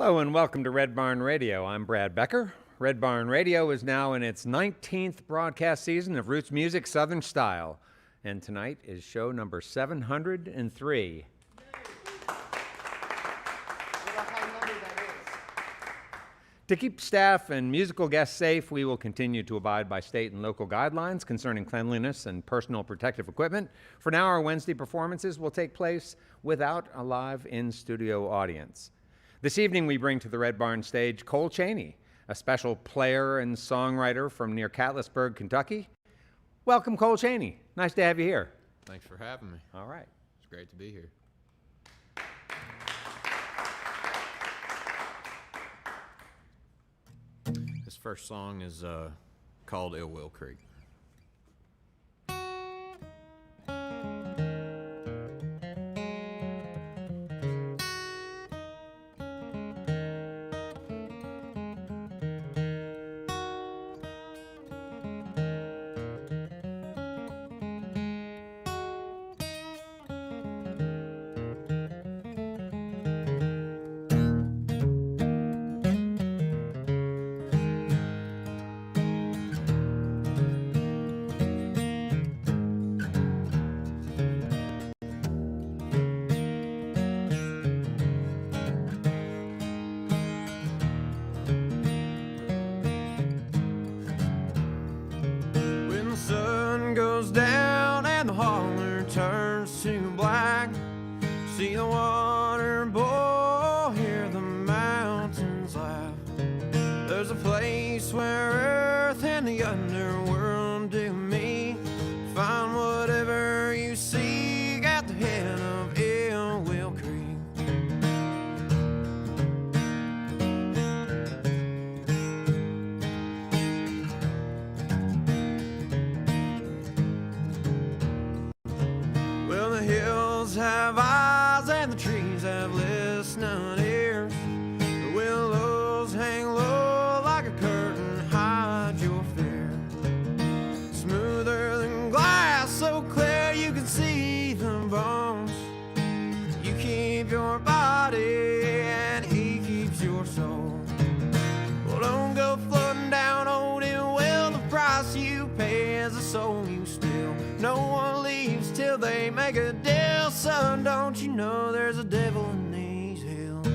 Hello and welcome to Red Barn Radio. I'm Brad Becker. Red Barn Radio is now in its 19th broadcast season of Roots Music Southern Style. And tonight is show number 703. To keep staff and musical guests safe, we will continue to abide by state and local guidelines concerning cleanliness and personal protective equipment. For now, our Wednesday performances will take place without a live in-studio audience. This evening, we bring to the Red Barn stage Cole Chaney, a special player and songwriter from near Cattletsburg, Kentucky. Welcome, Cole Chaney. Nice to have you here. Thanks for having me. All right. It's great to be here. This first song is called Ill Will Creek. Down and the holler turns to black. See the water boil, hear the mountains laugh. There's a place where earth and the underworld do meet. Find whatever you seek at the head of Ill Will Creek. Have eyes and the trees have listening ears. The willows hang low like a curtain, hide your fear. Smoother than glass, so clear you can see the bones. You keep your body and he keeps your soul. Well, don't go floating down old Ill Will. The price you pay is the soul you steal. No one leaves till they make a deal. Son, don't you know there's a devil in these hills?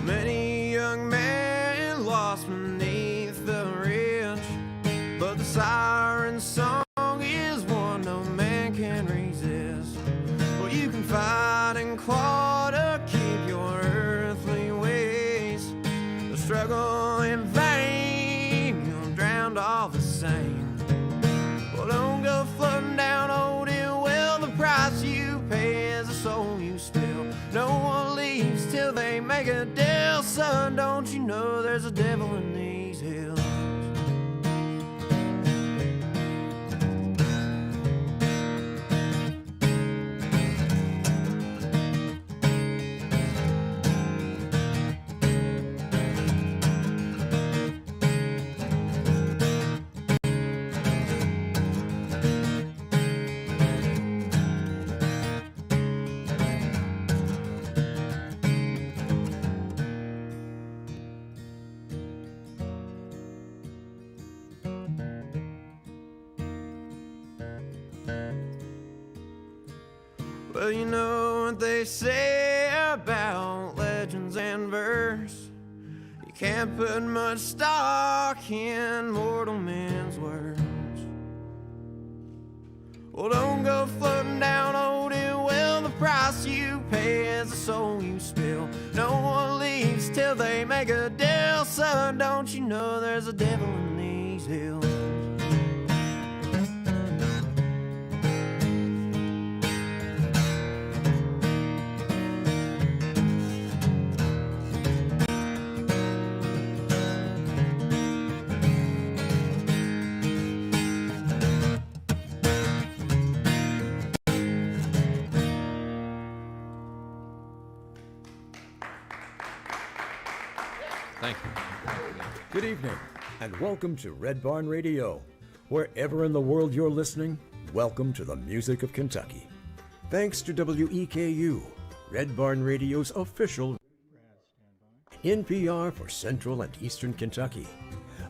Many young men lost beneath the ridge, but the siren song is one no man can resist. Well, you can fight and claw to keep your earthly ways. The struggle in vain, you're drowned all the same. Well, don't go floating down old Ill Will. The price you pay is the soul you spill. No one leaves till they make a deal. Son, don't you know there's a devil in these hills? Well, you know what they say about legends and verse. You can't put much stock in mortal men's words. Well, don't go floating down old Ill Will. The price you pay is the soul you spill. No one leaves till they make a deal. Son, don't you know there's a devil in these hills? Good evening, and welcome to Red Barn Radio. Wherever in the world you're listening, welcome to the music of Kentucky. Thanks to WEKU, Red Barn Radio's official NPR for Central and Eastern Kentucky.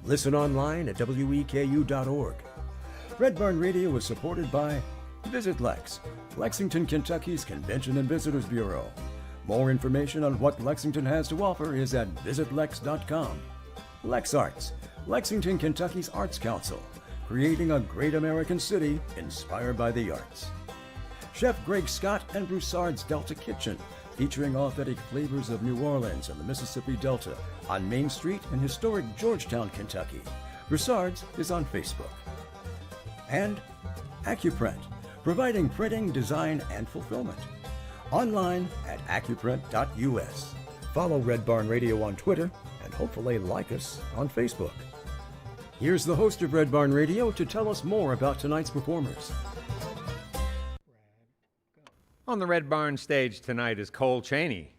Listen online at weku.org. Red Barn Radio is supported by Visit Lex, Lexington, Kentucky's Convention and Visitors Bureau. More information on what Lexington has to offer is at visitlex.com. Lex Arts, Lexington, Kentucky's Arts Council, creating a great American city inspired by the arts. Chef Greg Scott and Broussard's Delta Kitchen, featuring authentic flavors of New Orleans and the Mississippi Delta on Main Street in historic Georgetown, Kentucky. Broussard's is on Facebook. And AccuPrint, providing printing, design, and fulfillment. Online at accuprint.us. Follow Red Barn Radio on Twitter and hopefully like us on Facebook. Here's the host of Red Barn Radio to tell us more about tonight's performers. On the Red Barn stage tonight is Cole Chaney.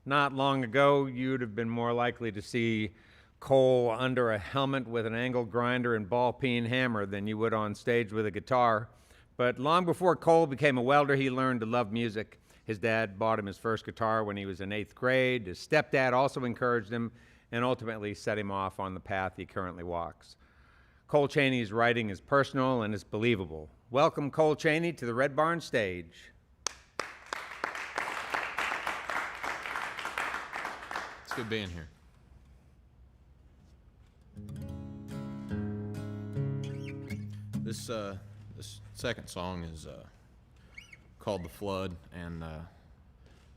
Not long ago, you'd have been more likely to see Cole under a helmet with an angle grinder and ball-peen hammer than you would on stage with a guitar. But long before Cole became a welder, he learned to love music. His dad bought him his first guitar when he was in 8th grade. His stepdad also encouraged him and ultimately set him off on the path he currently walks. Cole Chaney's writing is personal and is believable. Welcome, Cole Chaney, to the Red Barn stage. It's good being here. This second song is called The Flood, and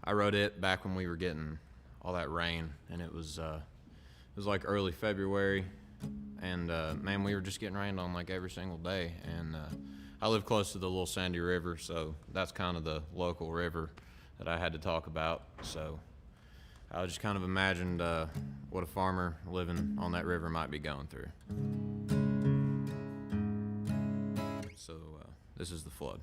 I wrote it back when we were getting all that rain, and it was like early February, and man, we were just getting rained on like every single day, and I live close to the Little Sandy River, so that's kind of the local river that I had to talk about. So I just kind of imagined what a farmer living on that river might be going through. So this is The Flood.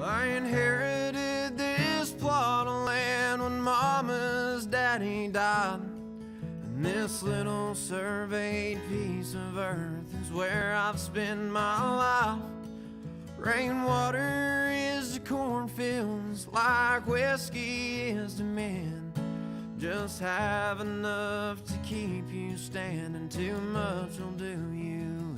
I inherited this plot of land when Mama's daddy died. And this little surveyed piece of earth is where I've spent my life. Rainwater is to cornfields like whiskey is to men. Just have enough to keep you standing, too much will do you in.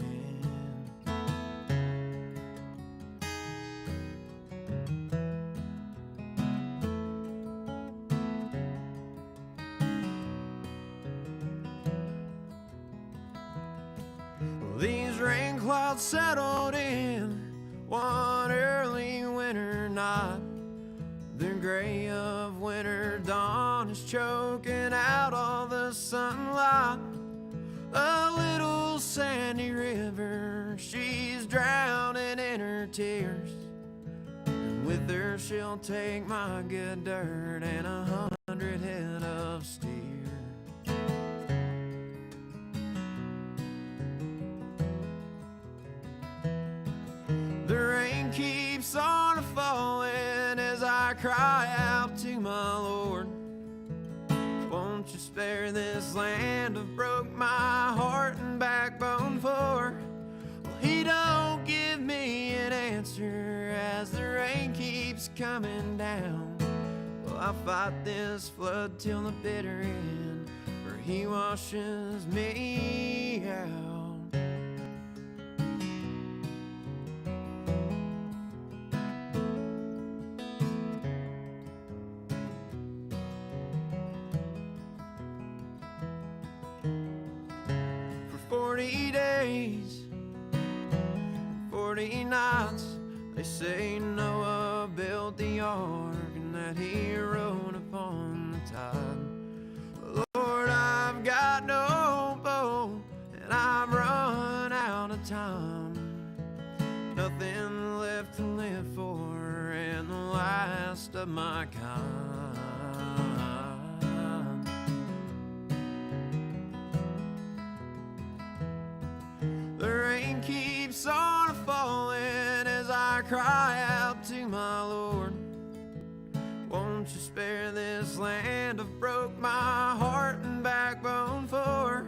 These rain clouds settled in one early winter night. The gray of winter dawn is choking out all the sunlight. A little sandy river, she's drowning in her tears. And with her she'll take my good dirt and 100 head of steer. The rain keeps on falling as I cry out to my Lord. Won't you spare this land? I've broke my heart and backbone for. Well, he don't give me an answer as the rain keeps coming down. Well, I fight this flood till the bitter end, for he washes me out. For 40 days, 40 nights, they say Noah built the ark and that he rode upon the tide. Lord, I've got no boat and I've run out nothing left to live for, and the last of my kind. The rain keeps on falling as I cry out to my Lord. Won't you spare this land I've broke my heart and backbone for?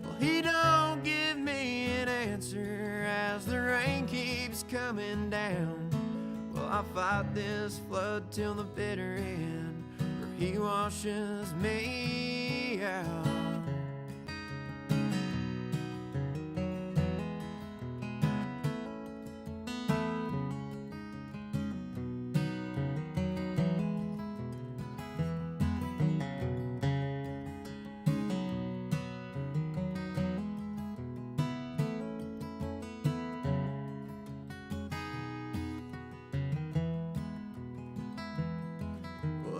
Well, he don't give me an answer as the rain keeps coming down. Well, I fight this flood till the bitter end, for he washes me out.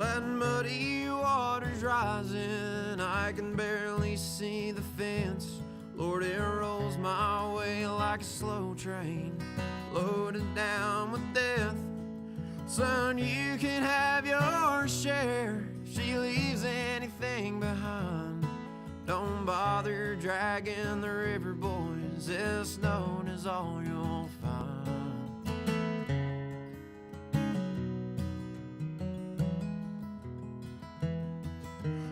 That muddy water's rising, I can barely see the fence. Lord, it rolls my way like a slow train, loaded down with death. Son, you can have your share, she leaves anything behind. Don't bother dragging the river, boys, this stone is all you'll find.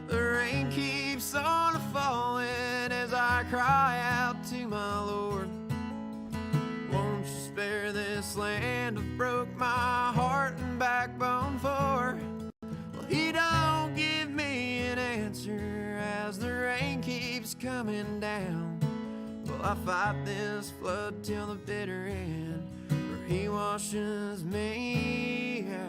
The rain keeps on falling as I cry out to my Lord. Won't you spare this land I've broke my heart and backbone for? Well, he don't give me an answer as the rain keeps coming down. Well, I fight this flood till the bitter end, for he washes me out.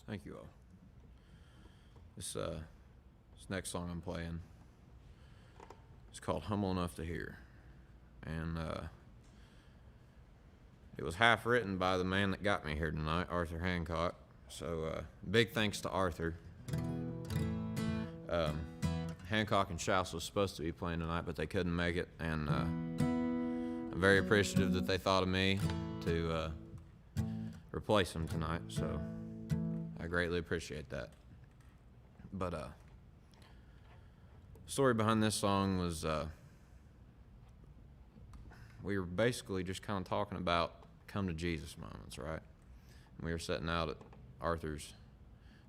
Thank you all. This next song I'm playing is called Humble Enough to Hear. And it was half written by the man that got me here tonight, Arthur Hancock. So big thanks to Arthur. Hancock and Schaus was supposed to be playing tonight, but they couldn't make it. And I'm very appreciative that they thought of me to replace them tonight. So I greatly appreciate that. But the story behind this song was we were basically just kind of talking about come to Jesus moments, right? And we were sitting out at Arthur's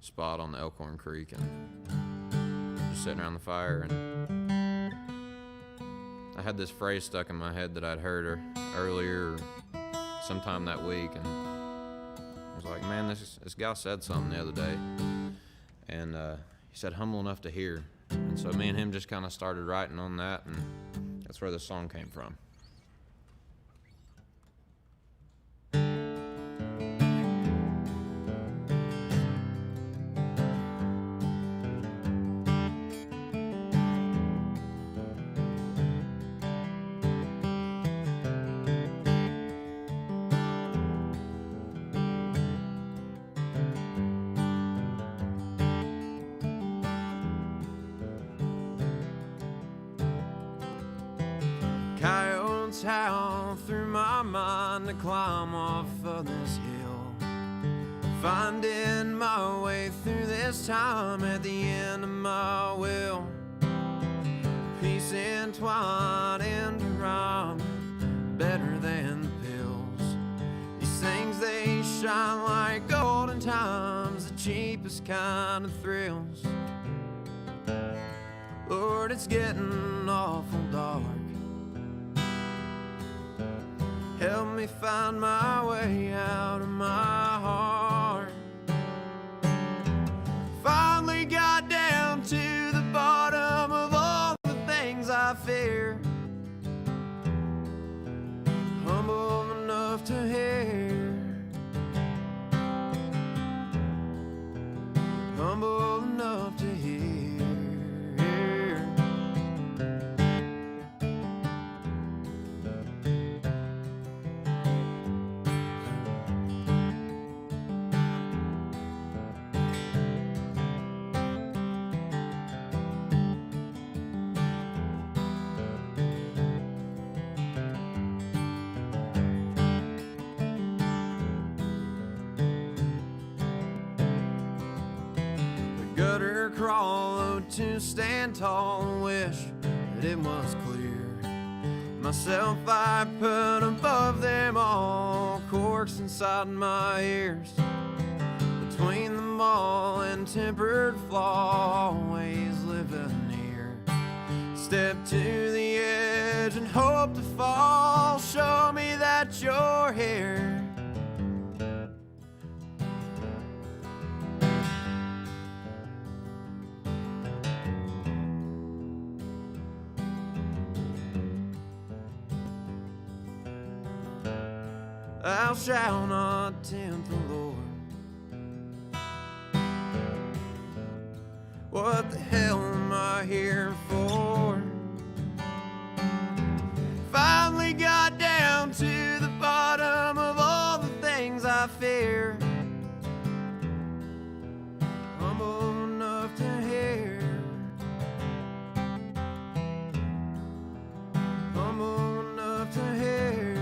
spot on the Elkhorn Creek and just sitting around the fire, and I had this phrase stuck in my head that I'd heard earlier sometime that week, and I was like, man, this guy said something the other day, and he said humble enough to hear. And so me and him just kind of started writing on that, and that's where this song came from. Coyotes howl through my mind to climb off of this hill, finding my way through this time at the end of my will. Peace entwined into rhyme, better than the pills. These things, they shine like golden times, the cheapest kind of thrills. Lord, it's getting awful dark. Help me find my way out of my heart. Finally got down to the bottom of all the things I fear. Humble enough to hear. Humble enough to hear. crawl, oh, to stand tall and wish that it was clear. Myself I put above them all, corks inside my ears. Between them all and tempered flaw, always living near. Step to the edge and hope to fall. Show me that you're here. Thou shalt not tempt the Lord. What the hell am I here for? Finally got down to the bottom of all the things I fear. Humble enough to hear. Humble enough to hear.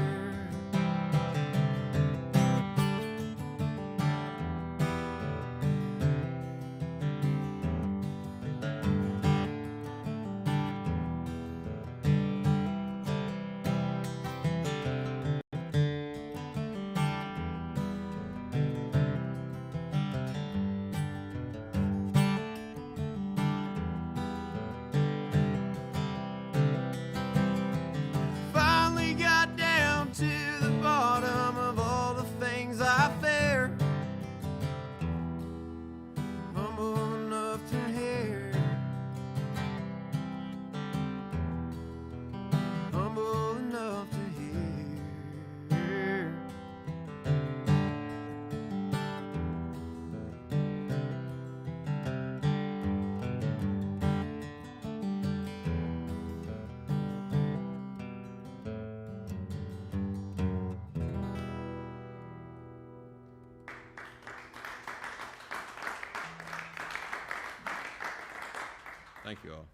Thank you all.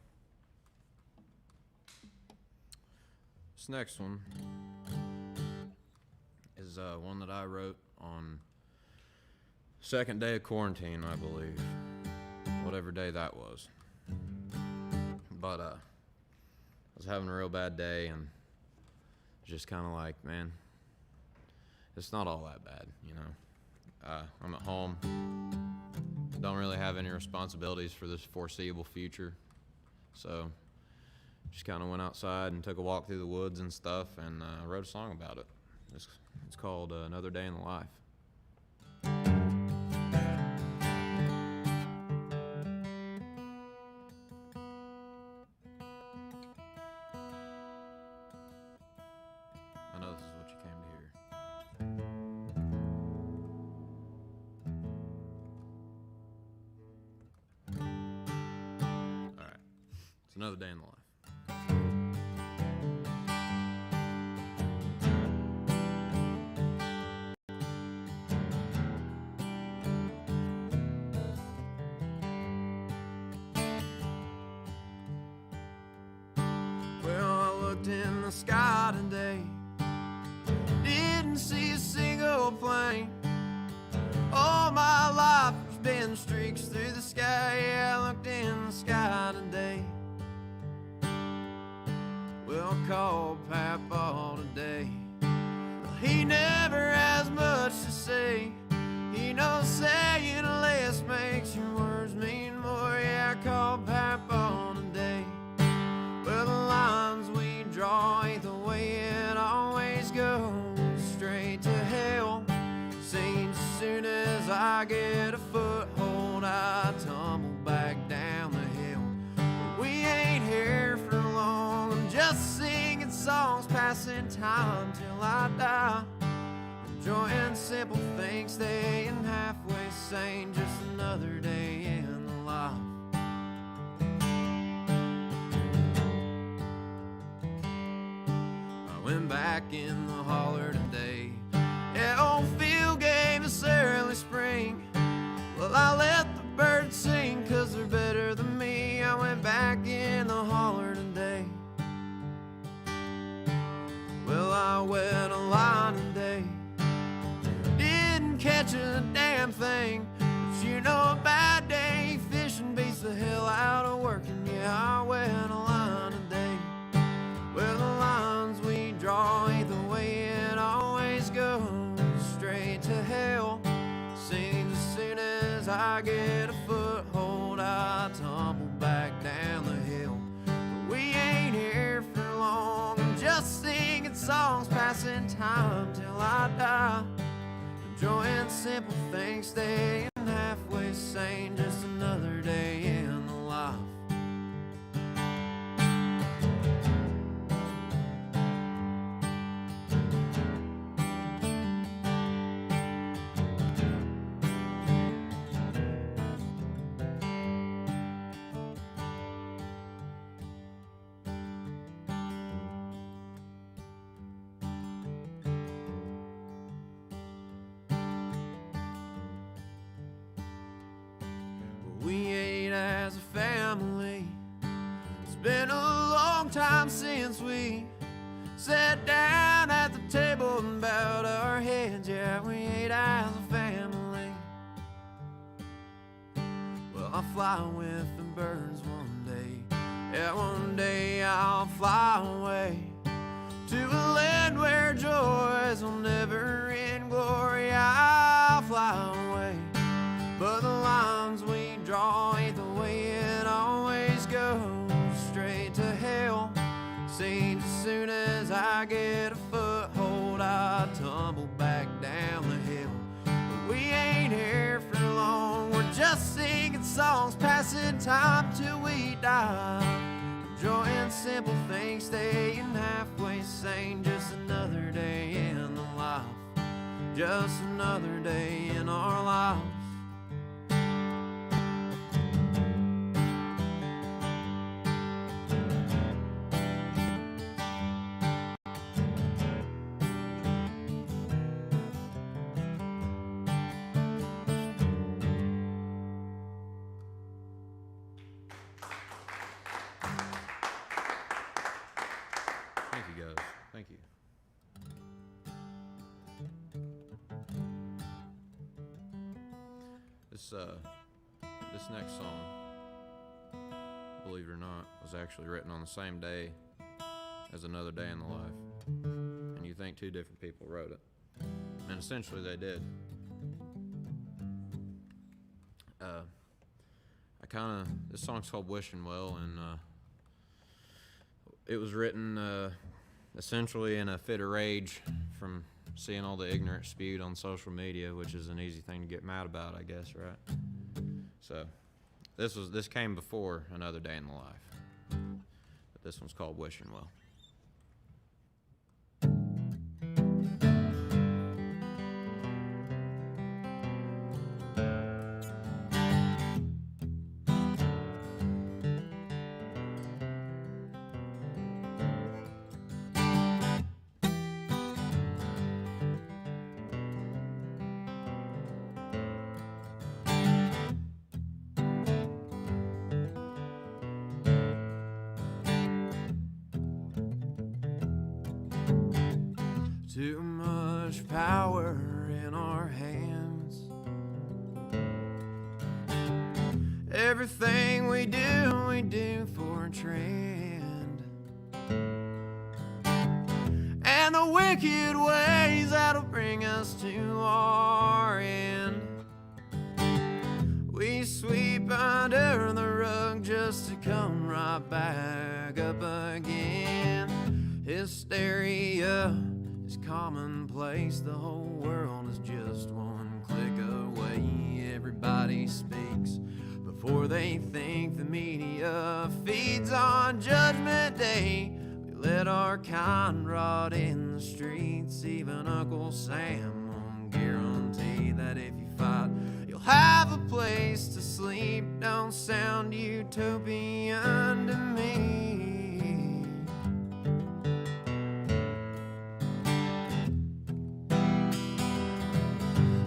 This next one is one that I wrote on second day of quarantine, I believe. Whatever day that was. But I was having a real bad day and just kind of like, man, it's not all that bad, you know. I'm at home. Don't really have any responsibilities for this foreseeable future. So just kind of went outside and took a walk through the woods and stuff and wrote a song about it. It's called Another Day in the Life. I know this is what you came to hear. It's another day in the life. Well, I looked in the sky today, didn't see a single plane. All my life there's been streaks through the sky. Yeah, I looked in the sky today. Well, I called Papa today. Well, he never has much to say. He knows saying less makes your words mean more. Yeah, I called Papa today. Well, the lines we draw ain't the way it always goes. Straight to hell. Seems as soon as I get a foothold, I tumble back down the hill. But we ain't here for long. I'm just singing songs, passing time till I die. Enjoying simple things, staying halfway sane. Just another day in the life. I went back in the holler today. Yeah, old field gave us early spring. Well, I let the birds sing 'cause they're better than me. I went back in the holler today. Well, I wet a line today. Didn't catch a damn thing, but you know a bad day fishing beats the enjoying simple things, staying halfway sane, just another day in the life. We ate as a family. It's been a long time since we sat down at the table and bowed our heads. Yeah, we ate as a family. Well, I'll fly with the birds one day. Yeah, one day I'll fly away to a land where joys will never end. Glory, I'll fly away. But the lines we draw ain't the way it always goes. Straight to hell. Seems as soon as I get a foothold, I tumble back down the hill. But we ain't here for long. We're just singing songs, passing time till we die. Enjoying simple things, staying halfway sane. Just another day in the life. Just another day in our lives. Thank you, guys. Thank you. This next song, believe it or not, was actually written on the same day as Another Day in the Life. And you think two different people wrote it. And essentially they did. This song's called Wishing Well, and it was written essentially in a fit of rage from seeing all the ignorance spewed on social media, which is an easy thing to get mad about, I guess, right? So this came before Another Day in the Life, but this one's called Wishing Well. Too much power in our hands. Everything we do for a trend. And the wicked ways that'll bring us to our end. We sweep under the rug just to come right back up again. Hysteria is commonplace. The whole world is just one click away. Everybody speaks before they think. The media feeds on Judgment Day. We let our kind rot in the streets. Even Uncle Sam won't guarantee that if you fight, you'll have a place to sleep. Don't sound utopian to me.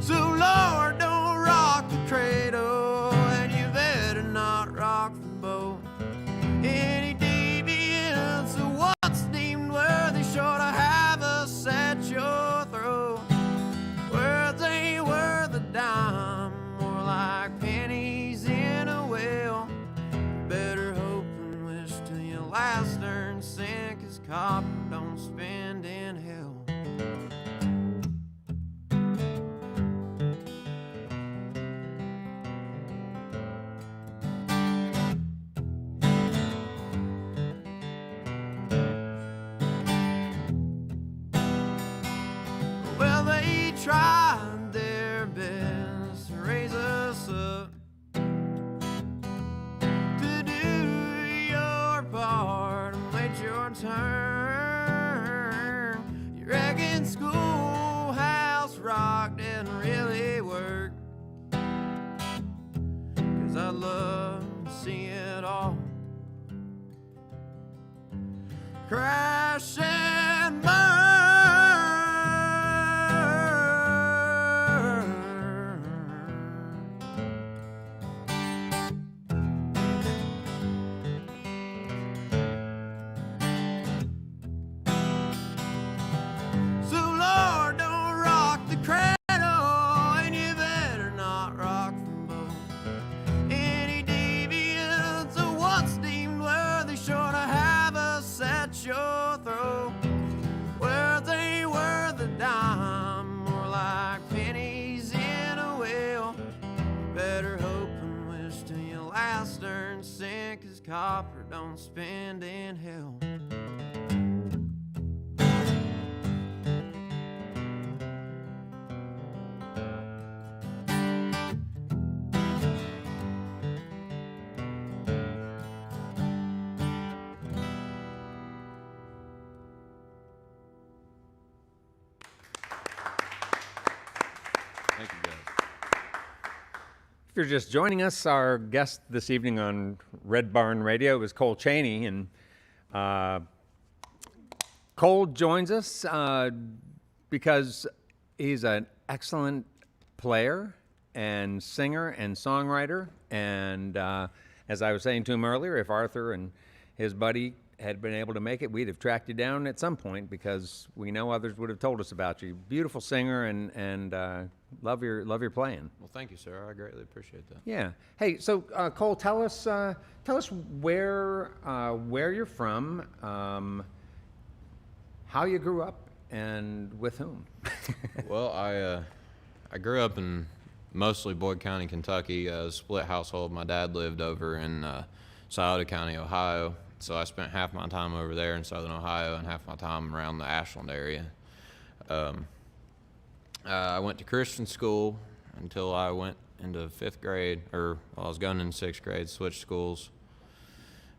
So Lord, don't rock the cradle, and you better not rock the boat. Any deviance of what's deemed worthy, sure to have us at your throat. Words ain't worth a dime, more like pennies in a well. Better hope and wish till your last earned cent, 'cause copper don't spend in hell. Tried turn. You reckon schoolhouse rock didn't really work? 'Cause I love to see it all crash and burn. So Lord, don't rock the cradle, and you better not rock them both. Any deviance of what's deemed worthy, sure to have us at your throat. Words ain't worth a dime, more like pennies in a whale. Better hope and wish till your last earn cent, 'cause copper don't spend in hell. Thank you, guys. If you're just joining us, our guest this evening on Red Barn Radio is Cole Chaney, and Cole joins us because he's an excellent player and singer and songwriter. And as I was saying to him earlier, if Arthur and his buddy had been able to make it, we'd have tracked you down at some point because we know others would have told us about you. Beautiful singer and love your playing. Well, thank you, sir. I greatly appreciate that. Yeah. Hey, so Cole, tell us where you're from, how you grew up, and with whom. Well, I grew up in mostly Boyd County, Kentucky, a split household. My dad lived over in Scioto County, Ohio, so I spent half my time over there in southern Ohio and half my time around the Ashland area. I went to Christian school until I went into fifth grade, I was going into sixth grade, switched schools,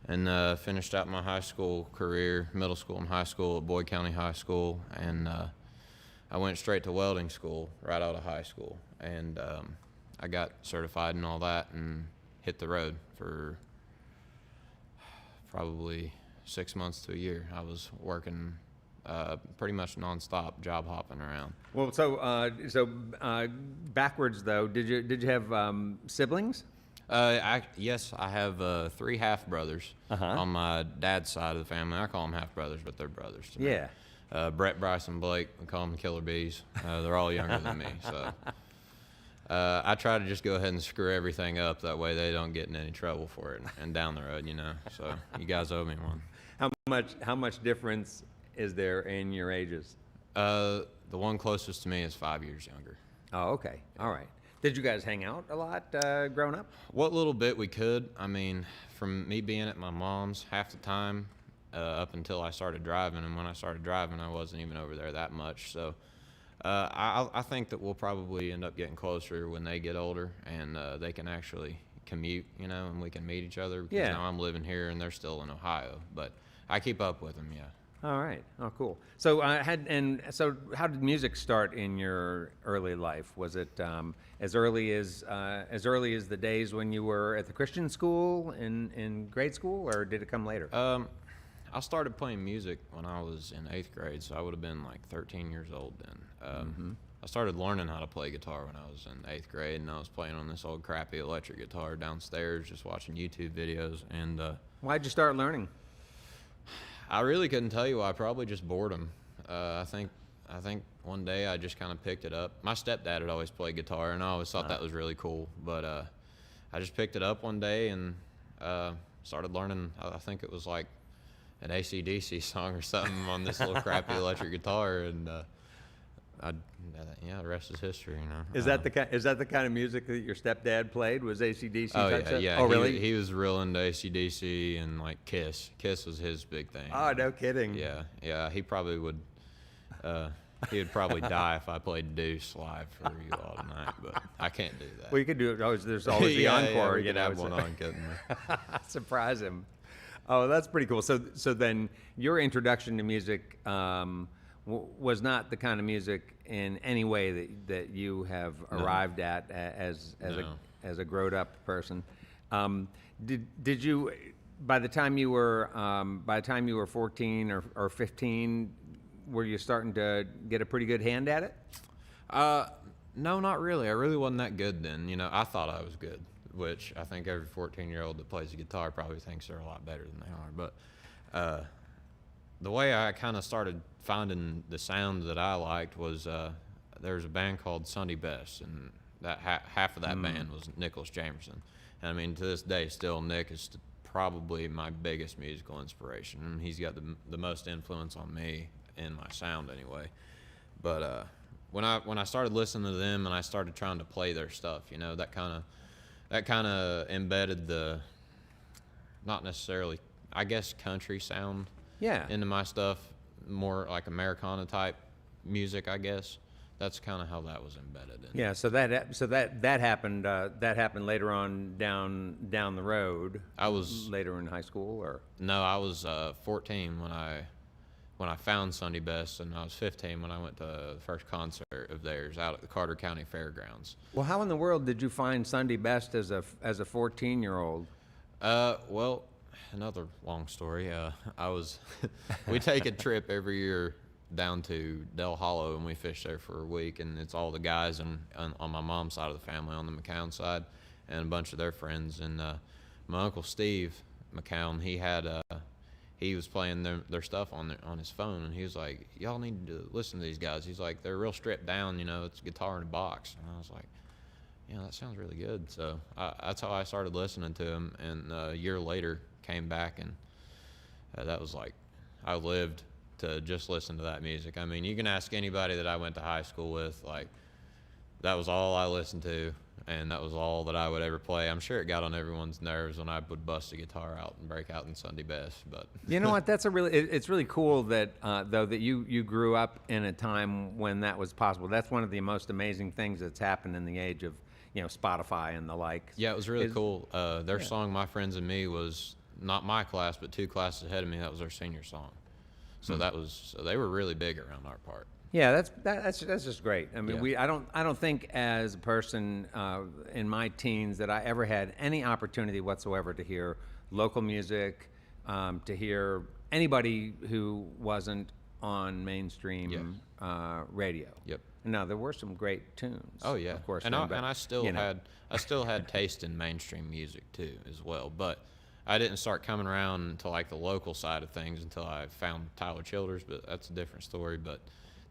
and finished out my high school career, middle school and high school at Boyd County High School, and I went straight to welding school right out of high school, and I got certified and all that and hit the road for probably 6 months to a year. I was working pretty much nonstop, job hopping around. Well, so backwards though, did you have siblings? Yes, I have 3 half brothers on my dad's side of the family. I call them half brothers, but they're brothers to me. Yeah. Brett, Bryce, and Blake, we call them Killer Bees. They're all younger than me, so I try to just go ahead and screw everything up. That way they don't get in any trouble for it and down the road, you know. So you guys owe me one. How much difference is there in your ages? The one closest to me is 5 years younger. Oh, okay. All right. Did you guys hang out a lot growing up? What little bit we could. I mean, from me being at my mom's half the time up until I started driving, and when I started driving, I wasn't even over there that much. So I think that we'll probably end up getting closer when they get older and they can actually commute, you know, and we can meet each other. Because now I'm living here and they're still in Ohio, but I keep up with them, yeah. All right. Oh, cool. So, how did music start in your early life? Was it as early as the days when you were at the Christian school in grade school, or did it come later? I started playing music when I was in 8th grade, so I would have been like 13 years old then. I started learning how to play guitar when I was in 8th grade, and I was playing on this old crappy electric guitar downstairs, just watching YouTube videos. And Why'd you start learning? I really couldn't tell you why. Probably just boredom. I think one day I just kind of picked it up. My stepdad had always played guitar, and I always thought that was really cool. But I just picked it up one day and started learning. I think it was like an AC/DC song or something on this little crappy electric guitar, and the rest is history. You know. Is that the kind of music that your stepdad played? Was AC/DC? Oh type yeah, stuff? yeah. Oh really? He was real into AC/DC and like Kiss. Kiss was his big thing. Oh, no kidding. Yeah, yeah. He probably would. He would probably die if I played Deuce live for you all tonight, but I can't do that. Well, you could do it. There's always the encore. We you could know, have one on, couldn't we? Surprise him. Oh, that's pretty cool. So then your introduction to music was not the kind of music in any way that you have arrived at as No. as a grown up person. Did you by the time you were 14 or 15, were you starting to get a pretty good hand at it? No, not really. I really wasn't that good then. You know, I thought I was good, which I think every 14-year-old that plays a guitar probably thinks they're a lot better than they are. But the way I kind of started finding the sound that I liked was there was a band called Sunday Best, and that half of that band was Nicholas Jamerson. And I mean, to this day, still Nick is probably my biggest musical inspiration. And he's got the most influence on me in my sound anyway. But when I started listening to them and I started trying to play their stuff, you know, that kind of embedded the, not necessarily, I guess, country sound into my stuff, more like Americana type music, I guess. That's kind of how that was embedded in. Yeah, so that happened later on down the road. I was later in high school, or no, I was 14 when I found Sunday Best, and I was 15 when I went to the first concert of theirs out at the Carter County Fairgrounds. well, how in the world did you find Sunday Best as a 14-year-old? Well, another long story. We take a trip every year down to Del Hollow, and we fish there for a week, and it's all the guys on my mom's side of the family, on the McCown side, and a bunch of their friends. And my uncle Steve McCown, he was playing their stuff on his phone, and he was like, "Y'all need to listen to these guys." He's like, "They're real stripped down, you know, it's a guitar in a box." And I was like, "Yeah, that sounds really good." So that's how I started listening to him, and a year later came back, and that was like, I lived to just listen to that music. I mean, you can ask anybody that I went to high school with, like, that was all I listened to, and that was all that I would ever play. I'm sure it got on everyone's nerves when I would bust a guitar out and break out in Sunday Best, but You know what? It's really cool that though that you grew up in a time when that was possible. That's one of the most amazing things that's happened in the age of, you know, Spotify and the like. yeah, it was really cool. Their song "My Friends and Me" was not my class, but 2 classes ahead of me. That was their senior song. So so they were really big around our part. Yeah, that's just great. I mean, Yeah. I don't think as a person in my teens that I ever had any opportunity whatsoever to hear local music, to hear anybody who wasn't on mainstream radio. Yep. No, there were some great tunes. Oh yeah, of course. and then, but, I still you know. had taste in mainstream music too as well, but I didn't start coming around to like the local side of things until I found Tyler Childers, but that's a different story. But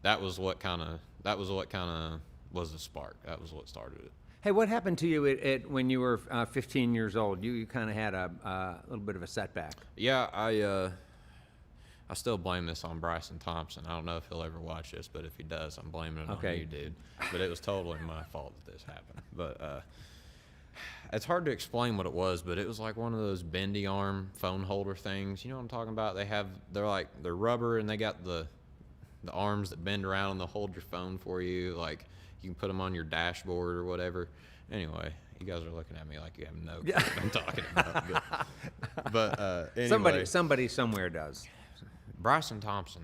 that was what kind of was the spark. That was what started it. Hey, what happened to you when you were 15 years old? You kind of had a little bit of a setback. Yeah, I still blame this on Bryson Thompson. I don't know if he'll ever watch this, but if he does, I'm blaming it on you, dude. But it was totally my fault that this happened. But it's hard to explain what it was, but it was like one of those bendy arm phone holder things. You know what I'm talking about? They're rubber, and they got the arms that bend around and they'll hold your phone for you. Like, you can put them on your dashboard or whatever. Anyway, you guys are looking at me like you have no clue what I'm talking about. But anyway. Somebody somewhere does. Bryson Thompson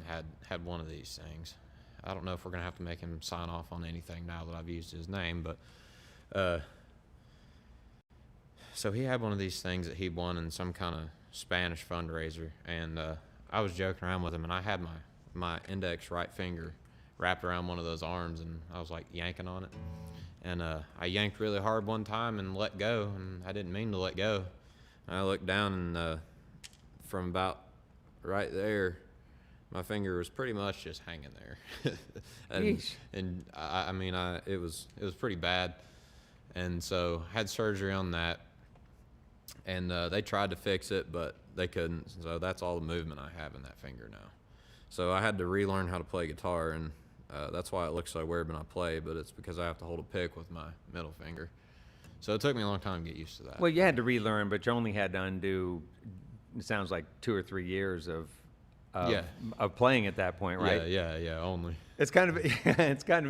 had one of these things. I don't know if we're going to have to make him sign off on anything now that I've used his name, but so he had one of these things that he won in some kind of Spanish fundraiser, and I was joking around with him, and I had my index right finger wrapped around one of those arms, and I was like yanking on it, and I yanked really hard one time and let go, and I didn't mean to let go. And I looked down, and from about right there, my finger was pretty much just hanging there. and I mean, it was pretty bad, and so I had surgery on that. And they tried to fix it, but they couldn't. So that's all the movement I have in that finger now. So I had to relearn how to play guitar, and that's why it looks so weird when I play, but it's because I have to hold a pick with my middle finger. So it took me a long time to get used to that. Well, you had to relearn, but you only had to undo, it sounds like 2 or 3 years of playing at that point, right? Yeah, only. It's kind of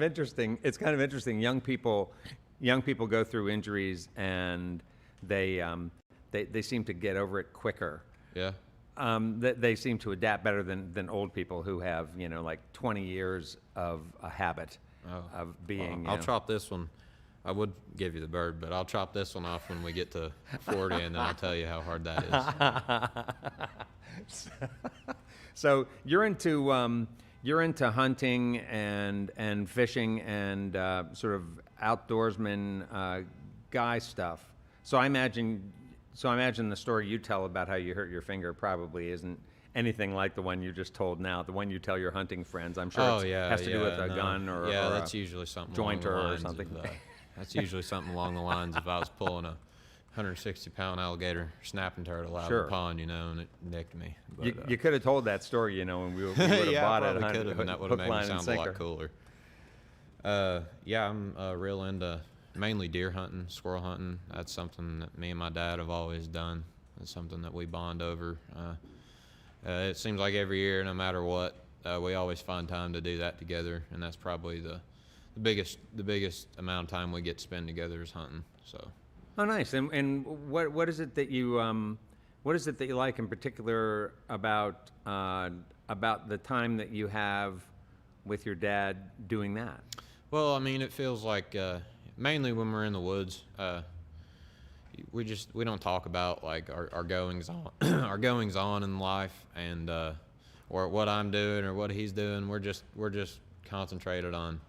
interesting. It's kind of interesting. Young people go through injuries, and they seem to get over it quicker. Yeah. they seem to adapt better than old people who have, like 20 years of a habit of being. I'll chop this one. I would give you the bird, but I'll chop this one off when we get to 40, and then I'll tell you how hard that is. So you're into hunting and fishing and sort of outdoorsman guy stuff. So I imagine the story you tell about how you hurt your finger probably isn't anything like the one you just told now. The one you tell your hunting friends, I'm sure has to do with a gun or that's usually something jointer along the or lines something. Of, that's usually something along the lines of I was pulling a 160-pound alligator snapping turtle out of the pond, and it nicked me. But, you could have told that story, when we would have yeah, bought I it. probably could have, and that would have made me sound a lot cooler. I'm real into mainly deer hunting, squirrel hunting. That's something that me and my dad have always done. It's something that we bond over. It seems like every year, no matter what, we always find time to do that together, and that's probably the biggest amount of time we get to spend together is hunting. So. Oh, nice. And what is it that you like in particular about the time that you have with your dad doing that? Well, I mean, it feels like mainly when we're in the woods, we don't talk about like our goings on our goings on in life and or what I'm doing or what he's doing. We're just concentrated on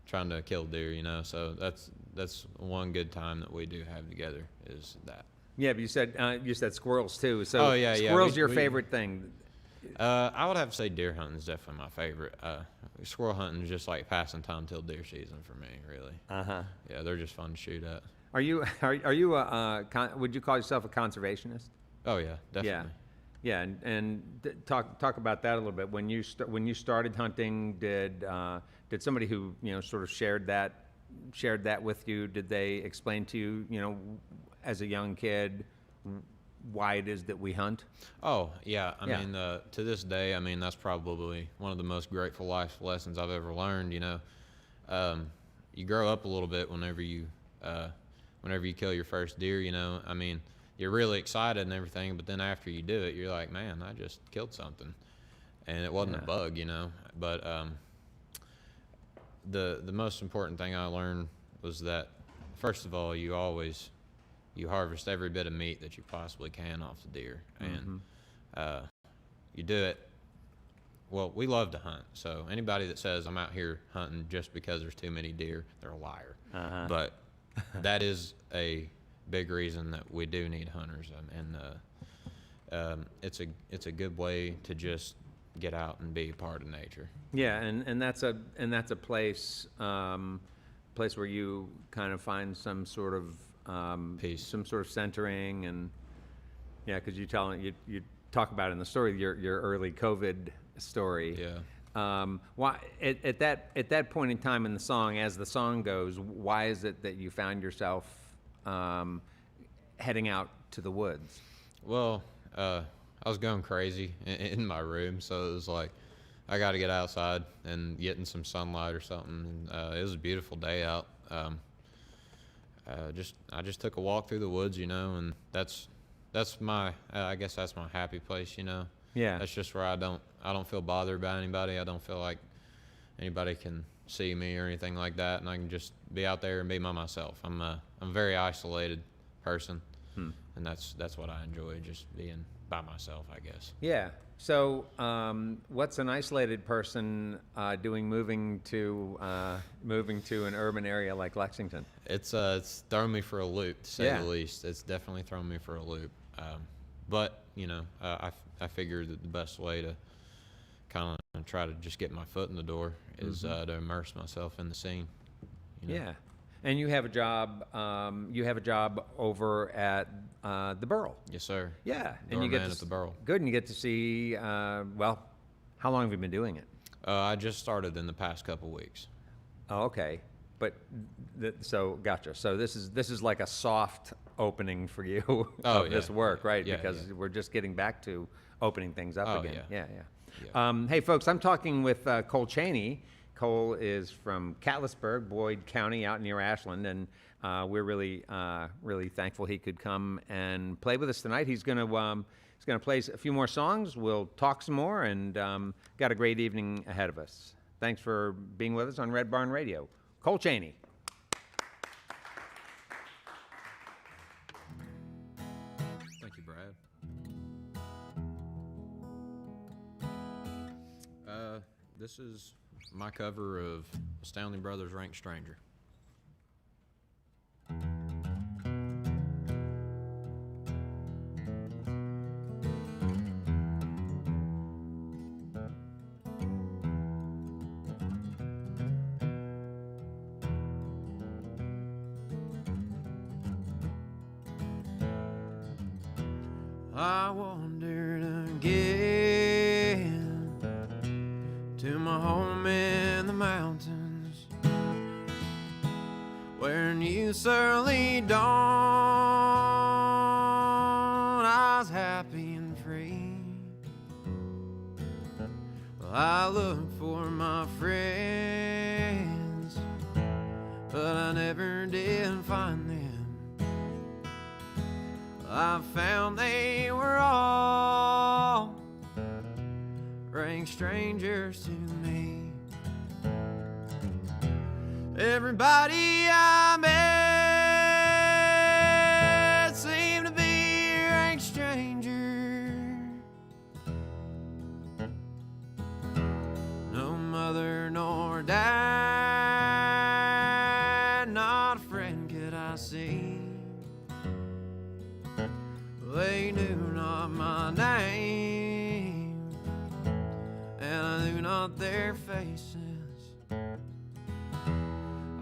trying to kill deer, So that's one good time that we do have together is that. Yeah, but you said squirrels too. So yeah. Squirrels your favorite thing? I would have to say deer hunting is definitely my favorite. Squirrel hunting is just like passing time till deer season for me, really. Yeah, they're just fun to shoot at. Are you would you call yourself a conservationist? Oh yeah, definitely. Yeah, and talk about that a little bit. When you started hunting, did somebody who sort of shared that with you? Did they explain to you, as a young kid, why it is that we hunt? Oh yeah, I mean, to this day, I mean that's probably one of the most grateful life lessons I've ever learned. You grow up a little bit whenever you kill your first deer. I mean, you're really excited and everything, but then after you do it, you're like, man, I just killed something, and it wasn't a bug, But the most important thing I learned was that, first of all, you harvest every bit of meat that you possibly can off the deer, and you do it. Well, we love to hunt, so anybody that says I'm out here hunting just because there's too many deer, they're a liar. But that is a big reason that we do need hunters, and it's a good way to just get out and be a part of nature. Yeah, and that's a place where you kind of find some sort of Peace, some sort of centering, and because you talk about in the story your early COVID story. Yeah. Why at that point in time in the song, as the song goes, why is it that you found yourself heading out to the woods? Well, I was going crazy in my room, so it was like I got to get outside and get in some sunlight or something. It was a beautiful day out. I just took a walk through the woods, and that's my I guess that's my happy place, Yeah. That's just where I don't feel bothered by anybody. I don't feel like anybody can see me or anything like that, and I can just be out there and be by myself. I'm a very isolated person, and that's what I enjoy, just being by myself, I guess. Yeah. So, what's an isolated person doing moving to an urban area like Lexington? It's thrown me for a loop, to say the least. It's definitely thrown me for a loop. But I figured that the best way to kind of try to just get my foot in the door is to immerse myself in the scene. Yeah. And you have a job. You have a job over at the Burl. Yes, sir. Yeah, and you get at the Burl. Good, and you get to see. Well, how long have you been doing it? I just started in the past couple weeks. Oh, okay. But so gotcha. So this is like a soft opening for you of this work, right? Yeah, because we're just getting back to opening things up again. Yeah. Yeah. Hey, folks, I'm talking with Cole Chaney. Cole is from Cattletsburg, Boyd County, out near Ashland, and we're really thankful he could come and play with us tonight. He's going to He's going to play a few more songs. We'll talk some more, and got a great evening ahead of us. Thanks for being with us on Red Barn Radio. Cole Chaney. Thank you, Brad. This is my cover of Astounding Brothers' Rank Stranger. I wandered again to my home in the mountains, where new early dawn I was happy and free. Well, I looked for my friends, but I never did find them. I found they were all rank strangers to me. Everybody I met seemed to be a rank stranger. No mother nor dad, not a friend could I see. They knew not my name, and I knew not their faces.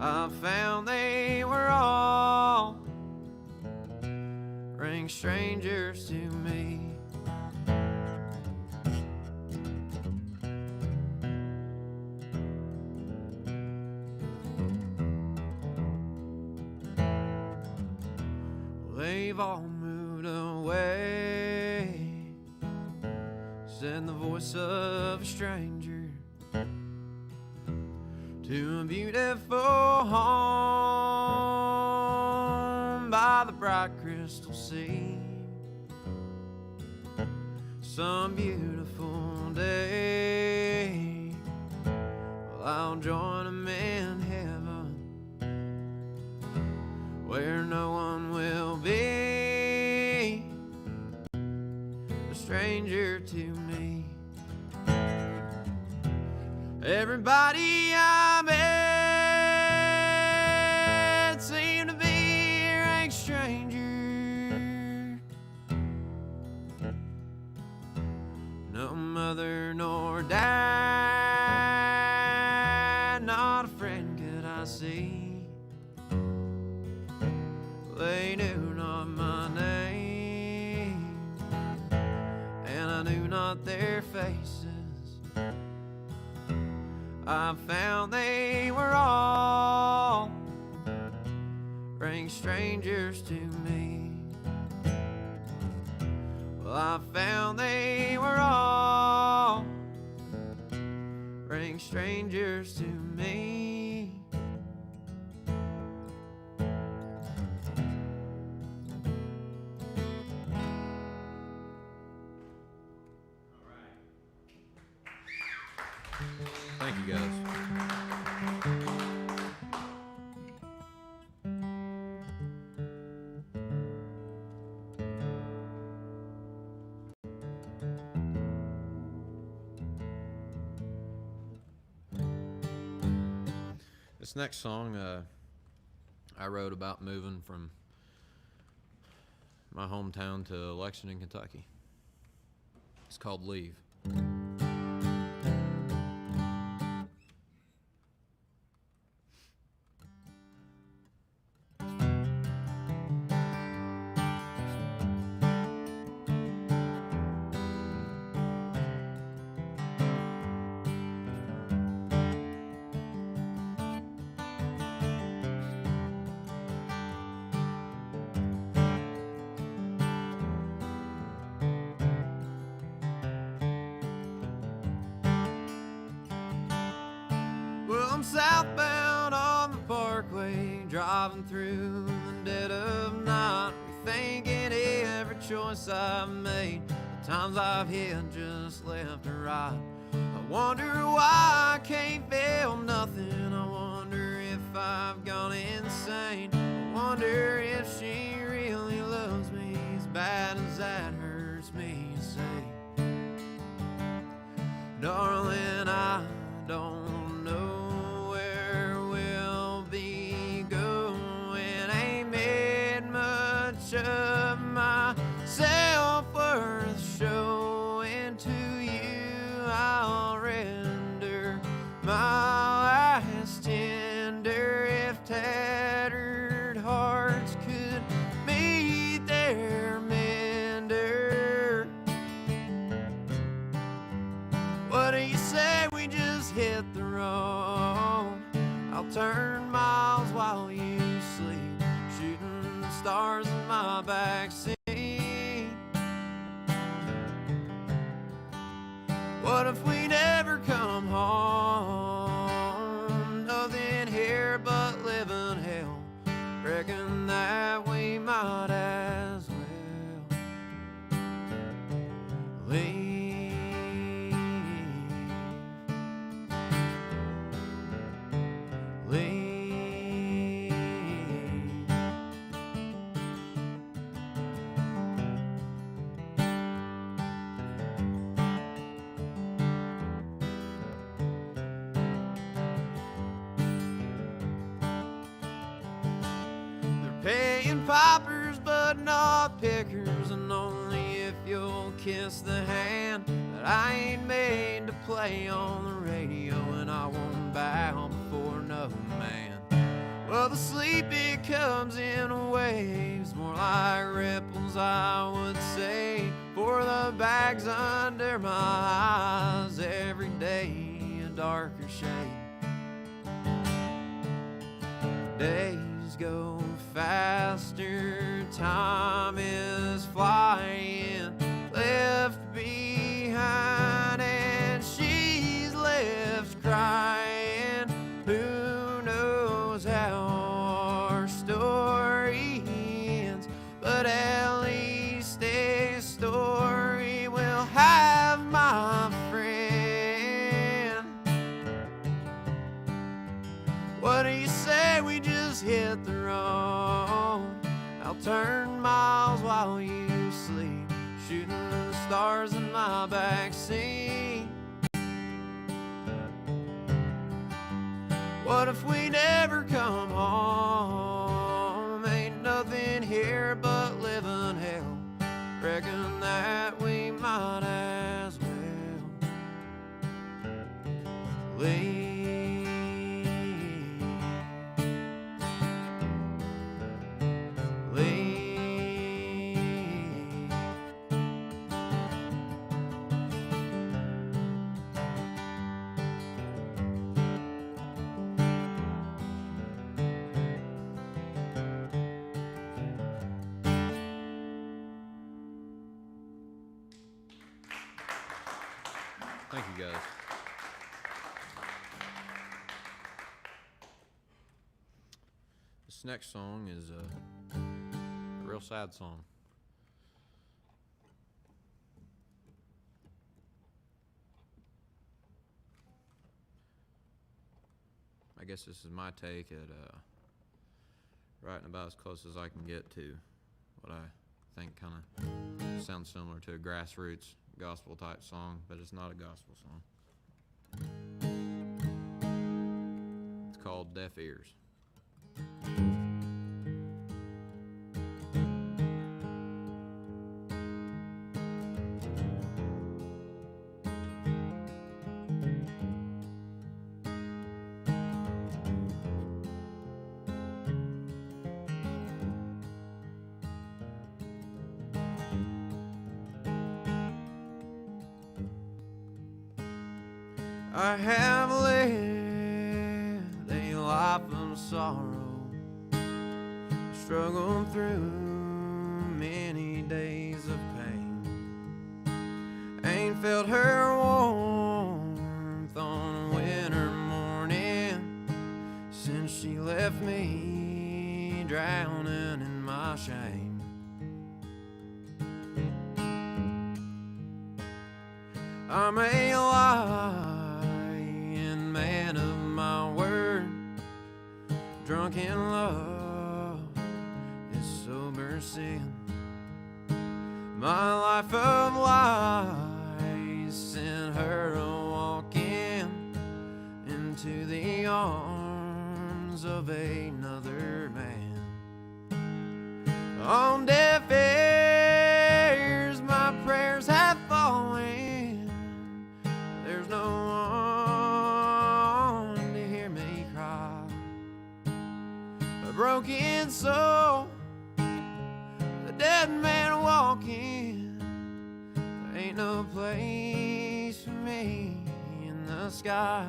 I found they were all rank strangers to me. They've all moved away, said the voice of a stranger, to a beautiful home by the bright crystal sea. Some beautiful day, well, I'll join them in heaven, where no one will be a stranger to me. Everybody I met seemed to be a rank stranger. No mother nor dad, not a friend could I see. They knew not my name, and I knew not their faces. I found they were all rank strangers to me. Well, I found they were all rank strangers to me. Thank you, guys. This next song I wrote about moving from my hometown to Lexington, Kentucky. It's called Leave. Southbound on the parkway, driving through the dead of night, rethinking every choice I've made. Times I've hit just left or right. I wonder why I can't feel nothing. I wonder if I've gone insane. I wonder if she really loves me as bad as that hurts me to say. Darling, I don't know where we'll be going. Ain't made much of myself worth showing to you. I'll render my last tender if tattered hearts could meet their mender. What do you say we just hit the road? I'll turn miles while you sleep, shooting stars in my backseat. What if we never come home? Nothing here but living hell. Reckon that we might as well leave. Paying poppers but not pickers, and only if you'll kiss the hand that I ain't made to play on the radio, and I won't bow before no man. Well, the sleep it comes in waves, more like ripples I would say, for the bags under my eyes every day a darker shade. Days go faster, time is flying, left behind, and she's left crying. Who knows how our story ends, but at least a story will have, my friend. What do you say we just hit the road? I'll turn miles while you sleep, shooting the stars in my backseat. What if we never come home? Ain't nothing here but living hell. Reckon that we might as well leave. Thank you, guys. This next song is a real sad song. I guess this is my take at writing about as close as I can get to what I think kind of sounds similar to a grassroots gospel type song, but it's not a gospel song. It's called Deaf Ears. I have lived a life of sorrow, struggled through many days of pain. Ain't felt her warmth on a winter morning since she left me drowning in my shame. I'm a lying man of my word. Drunk in love is sober sin. My life of lies sent her walking into the arms of another man. On deaf ears my prayers have fallen. There's no one to hear me cry. A broken soul, a dead man walking. There ain't no place for me in the sky.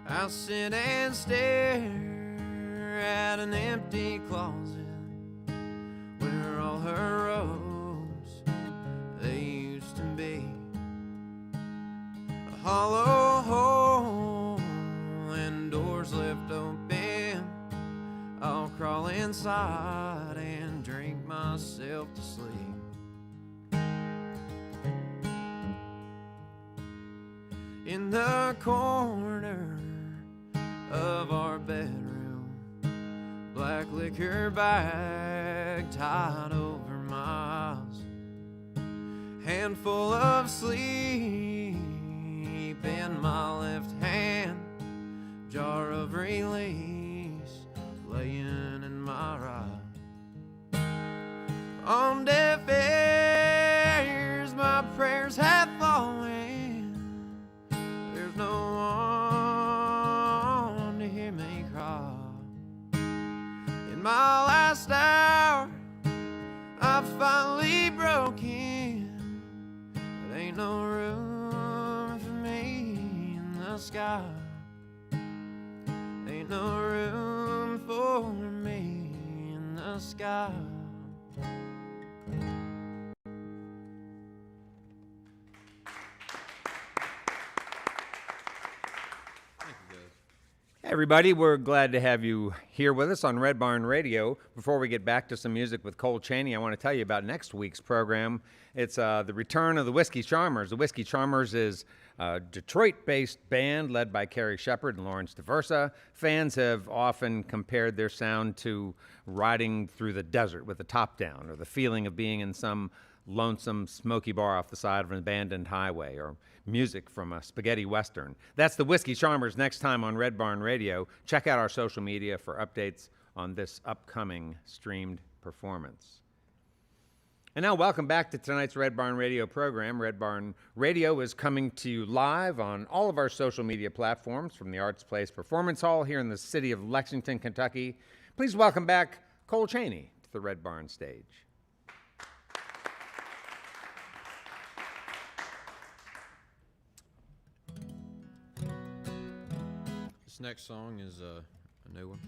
I'll sit and stare at an empty closet where all her robes they used to be. A hollow hole and doors left open. I'll crawl inside and drink myself to sleep. In the corner of our bedroom, black liquor bag tied over my eyes, handful of sleep in my left hand, jar of release laying in my right. On deaf ears my prayers have fallen. There's no one to hear me cry. In my last hour I've finally broken. There ain't no room for me in the sky. Ain't no room for me in the sky. Hey everybody, we're glad to have you here with us on Red Barn Radio. Before we get back to some music with Cole Chaney, I want to tell you about next week's program. It's the return of the Whiskey Charmers. The Whiskey Charmers is a Detroit-based band led by Carrie Shepard and Lawrence DeVersa. Fans have often compared their sound to riding through the desert with the top down, or the feeling of being in some lonesome smoky bar off the side of an abandoned highway, or music from a spaghetti western. That's the Whiskey Charmers next time on Red Barn Radio. Check out our social media for updates on this upcoming streamed performance. And now welcome back to tonight's Red Barn Radio program. Red Barn Radio is coming to you live on all of our social media platforms from the Arts Place Performance Hall here in the city of Lexington, Kentucky. Please welcome back Cole Chaney to the Red Barn stage. This next song is a new one.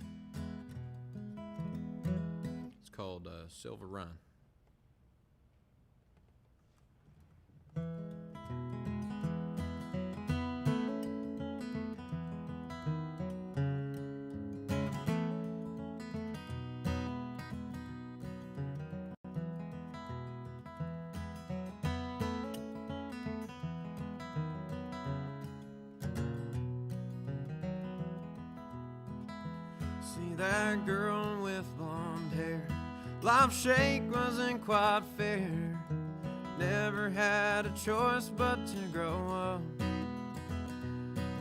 It's called Silver Run. See that girl with blonde hair, life's shake wasn't quite fair. Never had a choice but to grow up.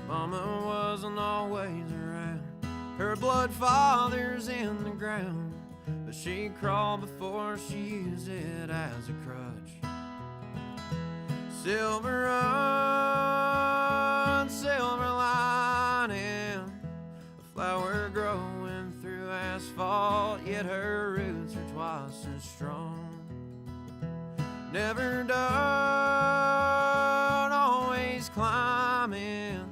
Mama wasn't always around, her blood father's in the ground, but she crawled before she used it as a crutch. Silver run, silver lining, a flower growing through asphalt, yet her roots are twice as strong. Never done, always climbing,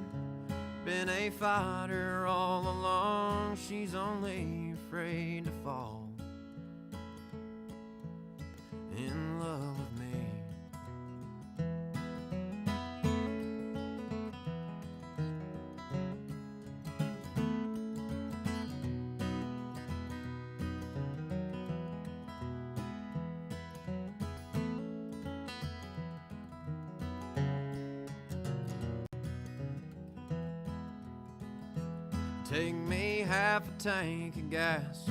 been a fight fighter all along. She's only afraid to fall in love with me. Take me half a tank of gas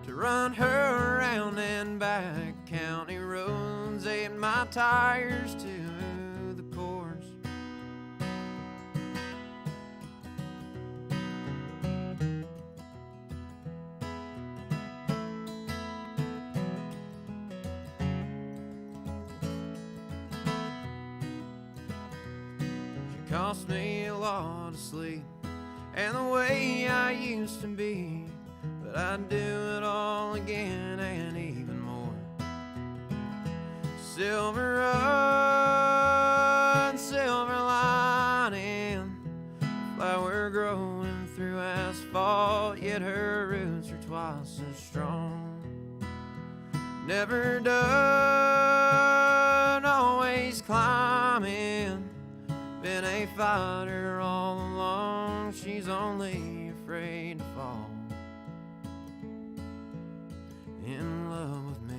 to run her around and back. County roads ate my tires to the course. She cost me a lot of sleep and the way I used to be, but I'd do it all again and even more. Silver run, silver lining, flower growing through asphalt, yet her roots are twice as strong. Never done, always climbing, been a fighter all along. She's only afraid to fall in love with me.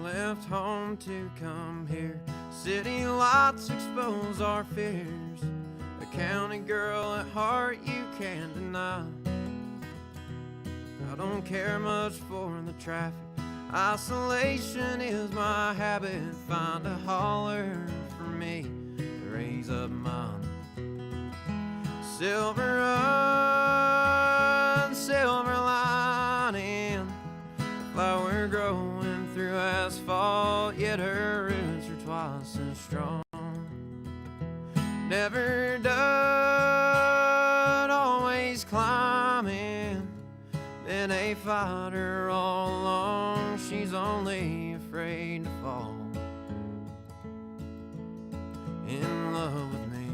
Left home to come here. City lights expose our fears. A county girl at heart you can't deny. I don't care much for the traffic. Isolation is my habit. Find a holler for me to raise up mine. Silver run, silver lining, flower growing through asphalt, yet her roots are twice as strong. Never done, always climbing, been a fighter all along. She's only afraid to fall in love with me.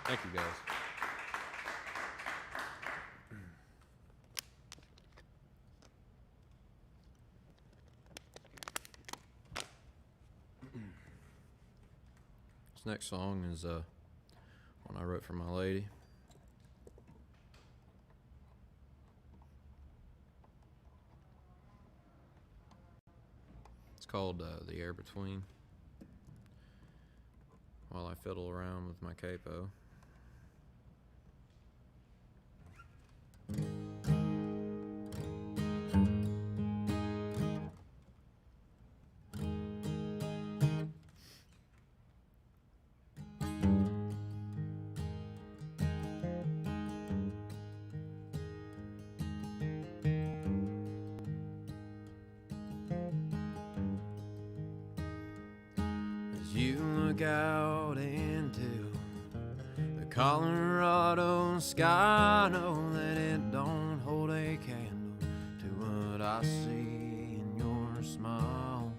Thank you, guys. This next song is one I wrote for my lady. It's called The Air Between. While I fiddle around with my capo. As you look out into the Colorado sky, know that it don't hold a candle to what I see in your smile.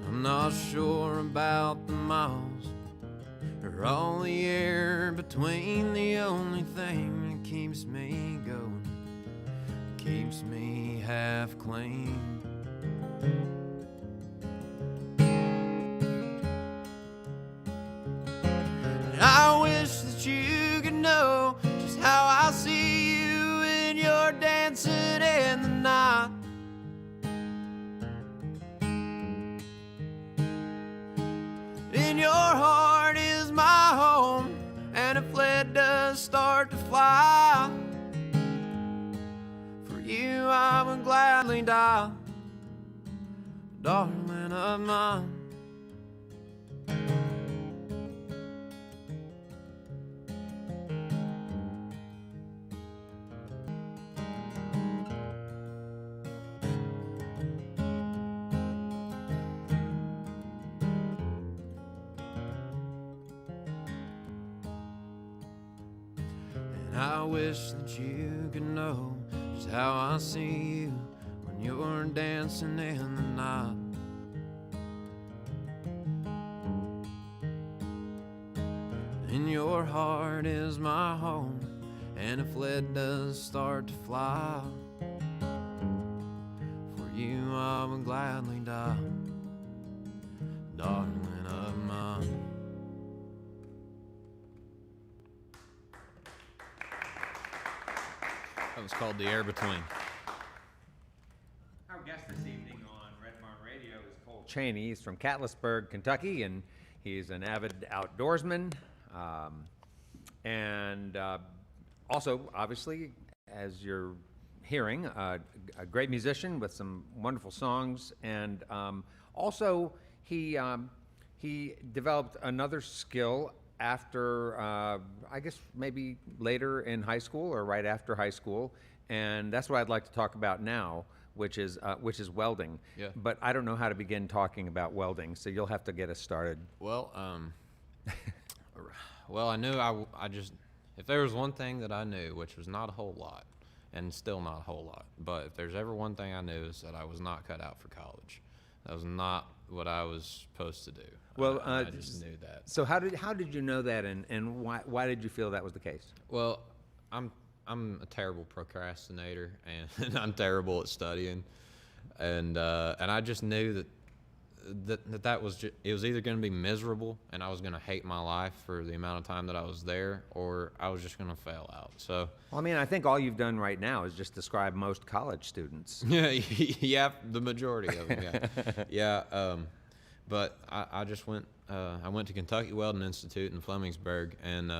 I'm not sure about the miles or For all the air between, the only thing that keeps me going, keeps me half clean. And I wish that you could know just how I see you when you're dancing in the night. In your heart is my home, and if lead does start to fly, for you I would gladly die, darling of mine. I wish that you could know just how I see you when you're dancing in the night. In your heart is my home, and if lead does start to fly, for you I would gladly die, darling of mine. That was called The Air Between. Our guest this evening on Red Barn Radio is Cole Chaney. He's from Cattletsburg, Kentucky, and he's an avid outdoorsman. And also, obviously, as you're hearing, a great musician with some wonderful songs. And also, he developed another skill after, I guess maybe later in high school or right after high school, and that's what I'd like to talk about now, which is welding. Yeah. But I don't know how to begin talking about welding, so you'll have to get us started. Well, well, I knew I just, if there was one thing that I knew, which was not a whole lot, and still not a whole lot, but if there's ever one thing I knew is that I was not cut out for college. That was not what I was supposed to do. Well, I just knew that. So how did you know that, and why did you feel that was the case? Well, I'm a terrible procrastinator, and I'm terrible at studying, and I just knew that was it was either going to be miserable, and I was going to hate my life for the amount of time that I was there, or I was just going to fail out. So, Well, I mean, I think all you've done right now is just describe most college students. yeah, the majority of them, yeah, yeah. But I just went. I went to Kentucky Welding Institute in Flemingsburg, and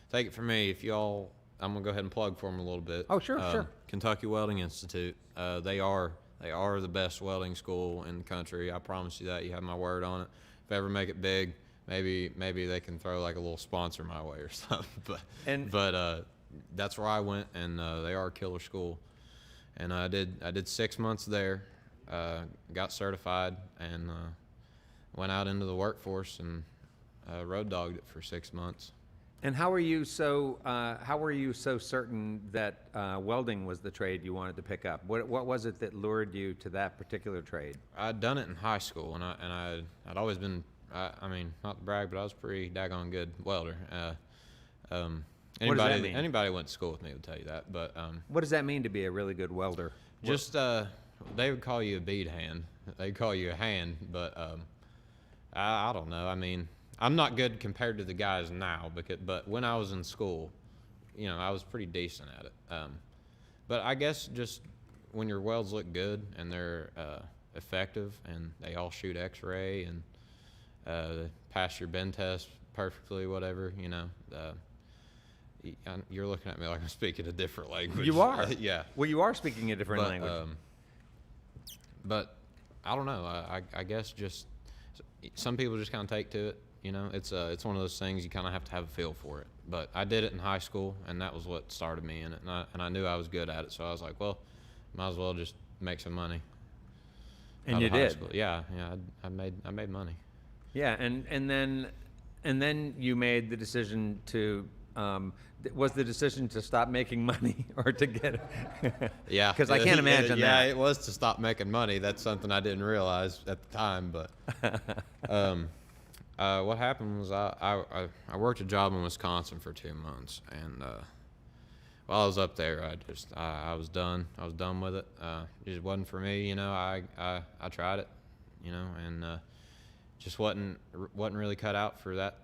take it from me, if y'all, I'm gonna go ahead and plug for them a little bit. Oh, sure, sure. Kentucky Welding Institute. They are the best welding school in the country. I promise you that. You have my word on it. If I ever make it big, maybe they can throw like a little sponsor my way or something. But that's where I went, and they are a killer school. And I did 6 months there, got certified, and went out into the workforce and road dogged it for 6 months. And how were you so certain that welding was the trade you wanted to pick up? What was it that lured you to that particular trade? I'd done it in high school, and I'd always been, I mean, not to brag, but I was a pretty daggone good welder. What does that mean? Anybody who went to school with me would tell you that. But What does that mean to be a really good welder? just they would call you a bead hand. They'd call you a hand, but I don't know. I mean, I'm not good compared to the guys now, but when I was in school, you know, I was pretty decent at it. But I guess just when your welds look good and they're effective and they all shoot X-ray and pass your bend test perfectly, whatever, you know, you're looking at me like I'm speaking a different language. You are. Yeah. Well, you are speaking a different But, language. But I don't know. I guess just some people just kind of take to it. You know, it's one of those things you kind of have to have a feel for it. But I did it in high school, and that was what started me in it. And I knew I was good at it, so I was like, well, might as well just make some money. And out you of high did. school. Yeah. I made money. Yeah, and then you made the decision to. Was the decision to stop making money or to get it? Yeah. Because I can't imagine yeah, that. it was to stop making money. That's something I didn't realize at the time, but What happened was I worked a job in Wisconsin for 2 months, and while I was up there, I was done. I was done with it. It just wasn't for me, you know. I tried it, you know, and just wasn't really cut out for that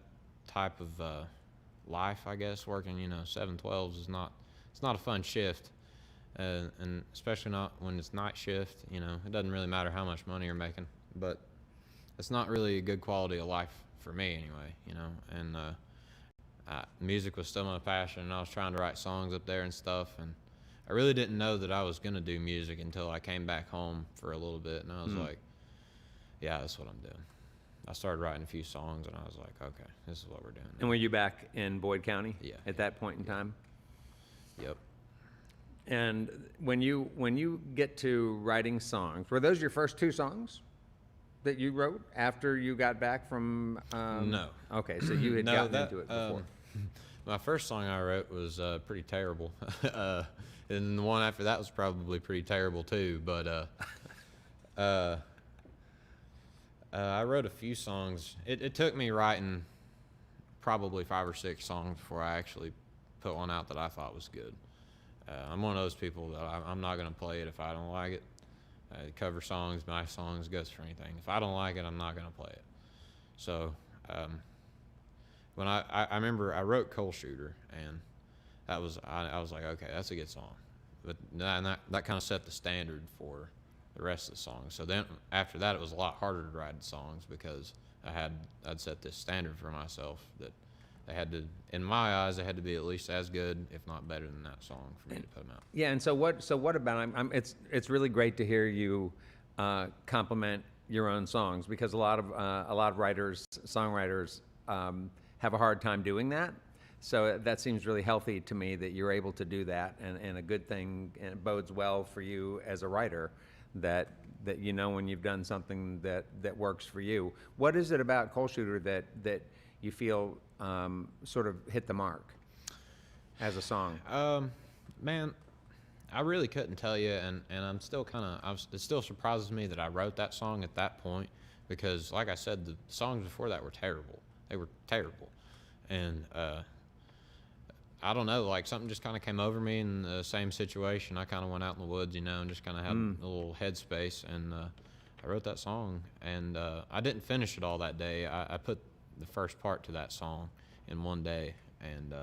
type of life, I guess. Working, you know, 7/12s is not, it's not a fun shift, and especially not when it's night shift. You know, it doesn't really matter how much money you're making, but it's not really a good quality of life for me anyway, you know. And music was still my passion, and I was trying to write songs up there and stuff, and I really didn't know that I was going to do music until I came back home for a little bit, and I was like, yeah, that's what I'm doing. I started writing a few songs, and I was like, okay, this is what we're doing now. And were you back in Boyd County? Yeah. At that point in time? Yep. And when you get to writing songs, were those your first 2 songs that you wrote after you got back from? No. Okay, so you had No, gotten that, into it before. My first song I wrote was pretty terrible, and the one after that was probably pretty terrible too. But I wrote a few songs. It took me writing probably 5 or 6 songs before I actually put one out that I thought was good. I'm one of those people that I'm not going to play it if I don't like it. Cover songs, my songs, goes for anything. If I don't like it, I'm not going to play it. So when I remember I wrote Coal Shooter, and that was I was like, okay, that's a good song. But that kind of set the standard for the rest of the songs. So then after that, it was a lot harder to write songs because I'd set this standard for myself that they had to, in my eyes, they had to be at least as good, if not better than that song for me to put them out. Yeah, and so what about? It's really great to hear you compliment your own songs, because a lot of writers, songwriters, have a hard time doing that. So that seems really healthy to me that you're able to do that, and a good thing, and it bodes well for you as a writer that you know when you've done something that works for you. What is it about Coal Shooter that you feel sort of hit the mark as a song? Man, I really couldn't tell you, and I'm still it still surprises me that I wrote that song at that point, because like I said, the songs before that were terrible. They were terrible. And I don't know, like something just kind of came over me in the same situation. I kind of went out in the woods, you know, and just kind of had a little headspace, and I wrote that song. And I didn't finish it all that day. I put the first part to that song in one day, and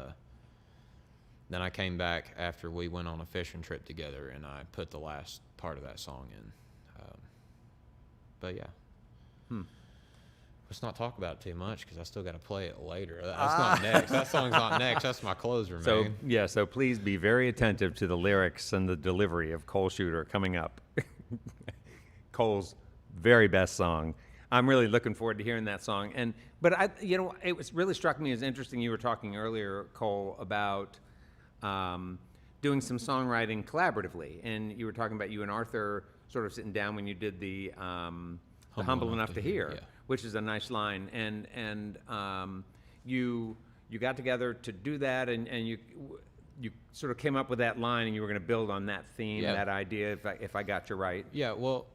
then I came back after we went on a fishing trip together, and I put the last part of that song in. But yeah. Let's not talk about it too much, because I still got to play it later. That's not next. That song's not next. That's my closer, man. So please be very attentive to the lyrics and the delivery of Coal Shooter coming up. Cole's very best song. I'm really looking forward to hearing that song. But it was really struck me as interesting. You were talking earlier, Cole, about doing some songwriting collaboratively, and you were talking about you and Arthur sort of sitting down when you did the Humble Enough to Hear, yeah. Which is a nice line. And you got together to do that, and you sort of came up with that line, and you were going to build on that theme, Yeah. that idea, if I got you right. Yeah, well,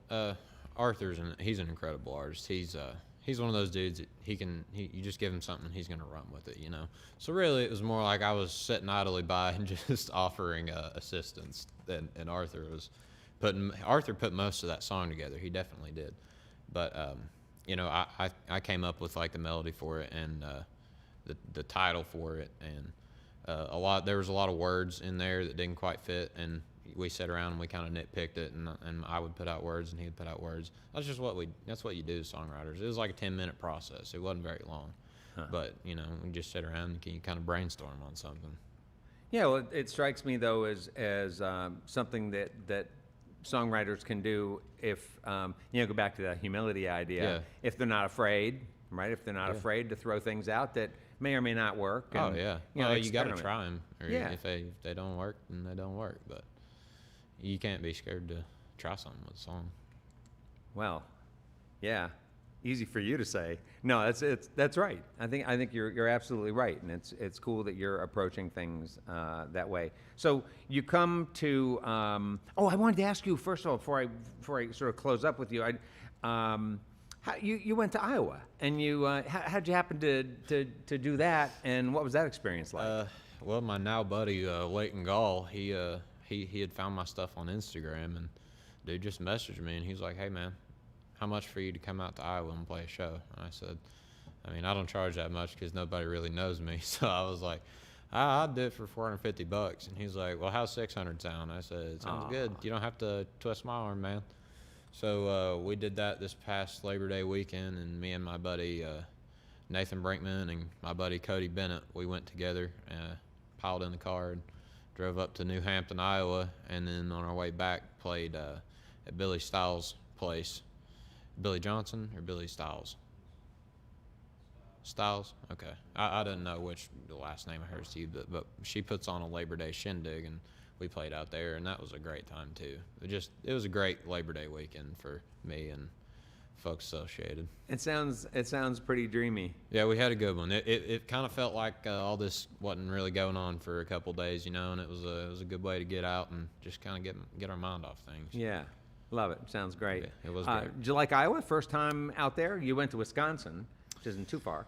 he's an incredible artist. He's one of those dudes that you just give him something, he's gonna run with it, you know. So really, it was more like I was sitting idly by and just offering assistance. And Arthur put most of that song together. He definitely did. But you know, I came up with like the melody for it, and the title for it, and there was a lot of words in there that didn't quite fit, and we sat around and we kind of nitpicked it, and I would put out words and he would put out words. That's what you do as songwriters. It was like a 10-minute process. It wasn't very long. But, you know, we just sit around and you kind of brainstorm on something. Yeah, well, it strikes me though as something that songwriters can do if go back to that humility idea. Yeah. If they're not afraid, right? If they're not afraid to throw things out that may or may not work. Oh and, yeah. You know, You got to experiment. try them. Or Yeah. if they don't work, then they don't work. But you can't be scared to try something with a song. Well, yeah, easy for you to say. No, that's right. I think you're absolutely right, and it's cool that you're approaching things that way. So you come to. I wanted to ask you first of all, before I sort of close up with you. How You went to Iowa, and how'd you happen to do that, and what was that experience like? Well, my now buddy Leighton Gall, he had found my stuff on Instagram, and dude just messaged me, and he was like, "Hey man, how much for you to come out to Iowa and play a show?" And I said, "I mean, I don't charge that much because nobody really knows me." So I was like, "I'll do it for $450." And he's like, "Well, how's 600 sound?" I said, "It sounds good. You don't have to twist my arm, man." So we did that this past Labor Day weekend, and me and my buddy Nathan Brinkman and my buddy Cody Bennett, we went together, piled in the car, and drove up to New Hampton, Iowa, and then on our way back played at Billy Stiles' place. Billy Johnson or Billy Stiles? Stiles? Okay. I didn't know which the last name I heard to you, but she puts on a Labor Day shindig, and we played out there, and that was a great time too. It was a great Labor Day weekend for me and folks associated. It sounds pretty dreamy. Yeah, we had a good one. It kind of felt like all this wasn't really going on for a couple days, you know, and it was a good way to get out and just kind of get our mind off things. Yeah, love it. Sounds great. Yeah, it was great. Did you like Iowa? First time out there? You went to Wisconsin, which isn't too far.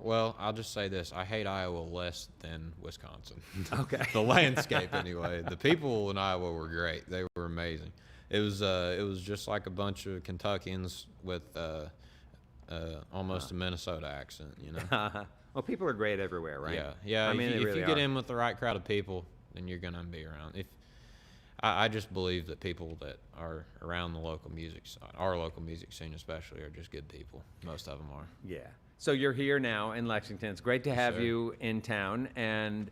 Well, I'll just say this. I hate Iowa less than Wisconsin. Okay. The landscape, anyway. The people in Iowa were great. They were amazing. It was just like a bunch of Kentuckians with almost a Minnesota accent, you know? Well, people are great everywhere, right? Yeah. I mean, if they you really get are. in with the right crowd of people, then you're going to be around. I just believe that people that are around the local music scene, our local music scene especially, are just good people. Most of them are. Yeah. So you're here now in Lexington. It's great to have sir. you in town, and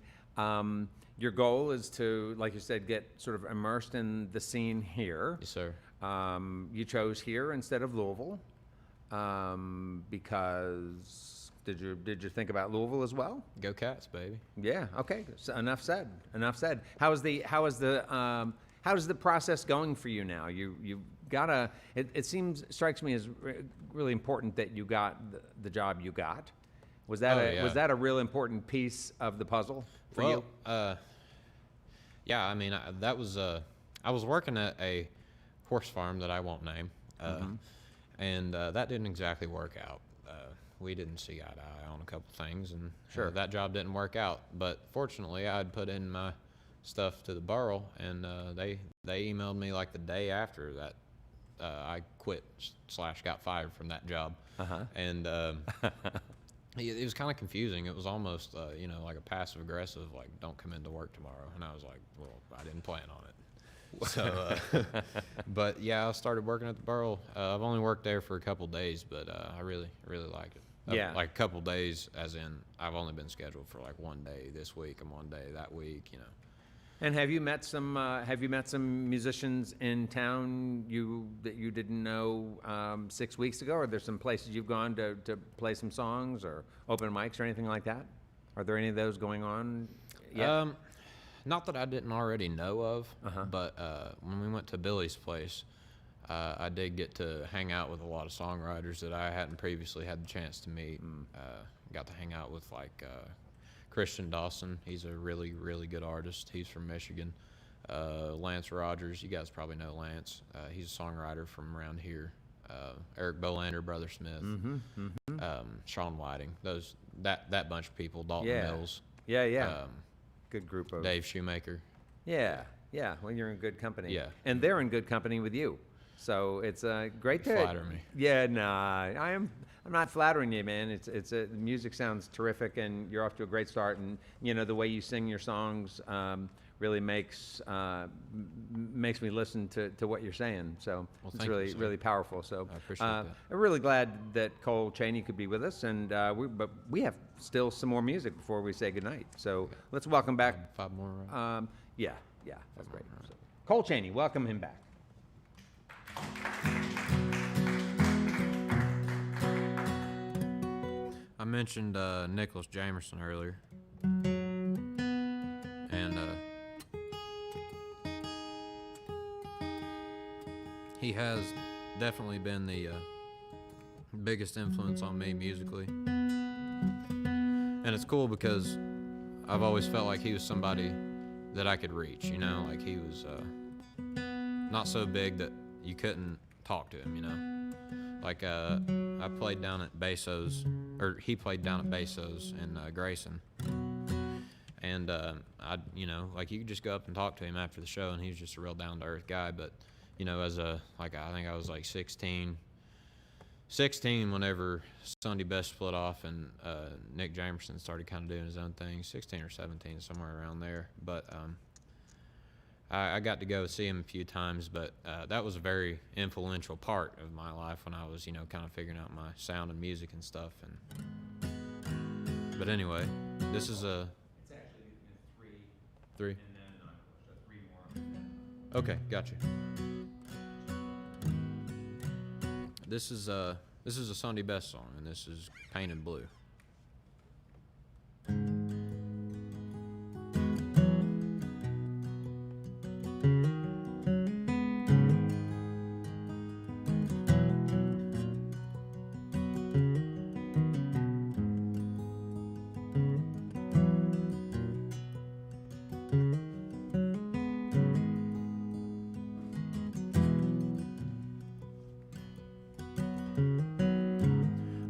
your goal is to, like you said, get sort of immersed in the scene here. Yes, sir. You chose here instead of Louisville because did you think about Louisville as well? Go Cats, baby. Yeah. Okay. So enough said. Enough said. How is the process going for you now? You gotta. It strikes me as really important that you got the job you got. Was that was that a real important piece of the puzzle for you? Yeah. I mean, that was. I was working at a horse farm that I won't name, and that didn't exactly work out. We didn't see eye to eye on a couple things, and Sure. That job didn't work out. But fortunately, I'd put in my stuff to the borough, and they emailed me like the day after that I quit / got fired from that job, and it was kind of confusing. It was almost like a passive aggressive, like, don't come into work tomorrow, and I was like, well, I didn't plan on it. So, but yeah, I started working at the borough. I've only worked there for a couple days, but I really liked it. Yeah. Like a couple days, as in I've only been scheduled for like one day this week and one day that week, you know. And have you met some musicians in town that you didn't know 6 weeks ago? Are there some places you've gone to play some songs or open mics or anything like that? Are there any of those going on yet? Not that I didn't already know of, but when we went to Billy's place, I did get to hang out with a lot of songwriters that I hadn't previously had the chance to meet. Got to hang out with like Christian Dawson. He's a really good artist. He's from Michigan. Lance Rogers, you guys probably know Lance. He's a songwriter from around here. Eric Bolander, Brother Smith, Sean Whiting. That bunch of people. Dalton Mills. Yeah. Good group of Dave Shoemaker. Yeah. Well, you're in good company. Yeah. And they're in good company with you. So it's great to Flatter me. Yeah, nah, I'm not flattering you, man. The music sounds terrific, and you're off to a great start. And the way you sing your songs really makes me listen to what you're saying. So it's really powerful. So I appreciate that. I'm really glad that Cole Chaney could be with us, and but we have still some more music before we say goodnight. So let's welcome back. 5 more. Right? Yeah, that's great. So, Cole Chaney, welcome him back. I mentioned Nicholas Jamerson earlier, and he has definitely been the biggest influence on me musically. And it's cool because I've always felt like he was somebody that I could reach, like he was not so big that you couldn't talk to him, Like I played down at Bezos, or he played down at Bezos in Grayson, and like you could just go up and talk to him after the show, and he was just a real down to earth guy. But as I think I was like 16 whenever Sunday Best split off, and Nick Jamerson started kind of doing his own thing. 16 or 17, somewhere around there. But I got to go see him a few times, but that was a very influential part of my life when I was, kind of figuring out my sound and music and stuff. But anyway, this is a... It's actually in three. and then 3 more. Okay, gotcha. This is a Sunday Best song, and this is Painted Blue.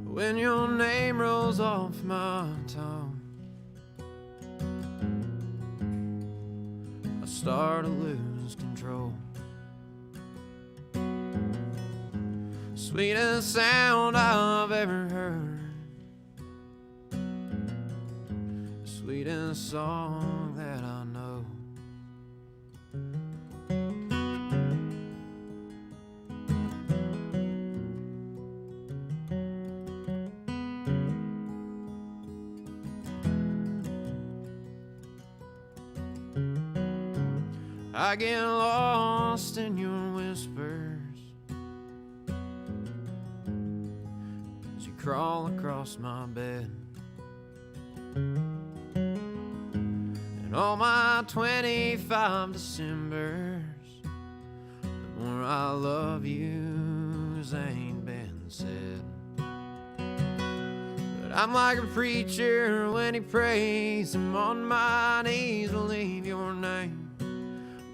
When your name rolls off my tongue, I start to lose control. Sweetest sound I've ever heard, sweetest song that I know. I get lost in your whispers as you crawl across my bed. And all my 25 Decembers, the more I love you ain't been said. But I'm like a preacher when he prays, I'm on my knees to leave your name.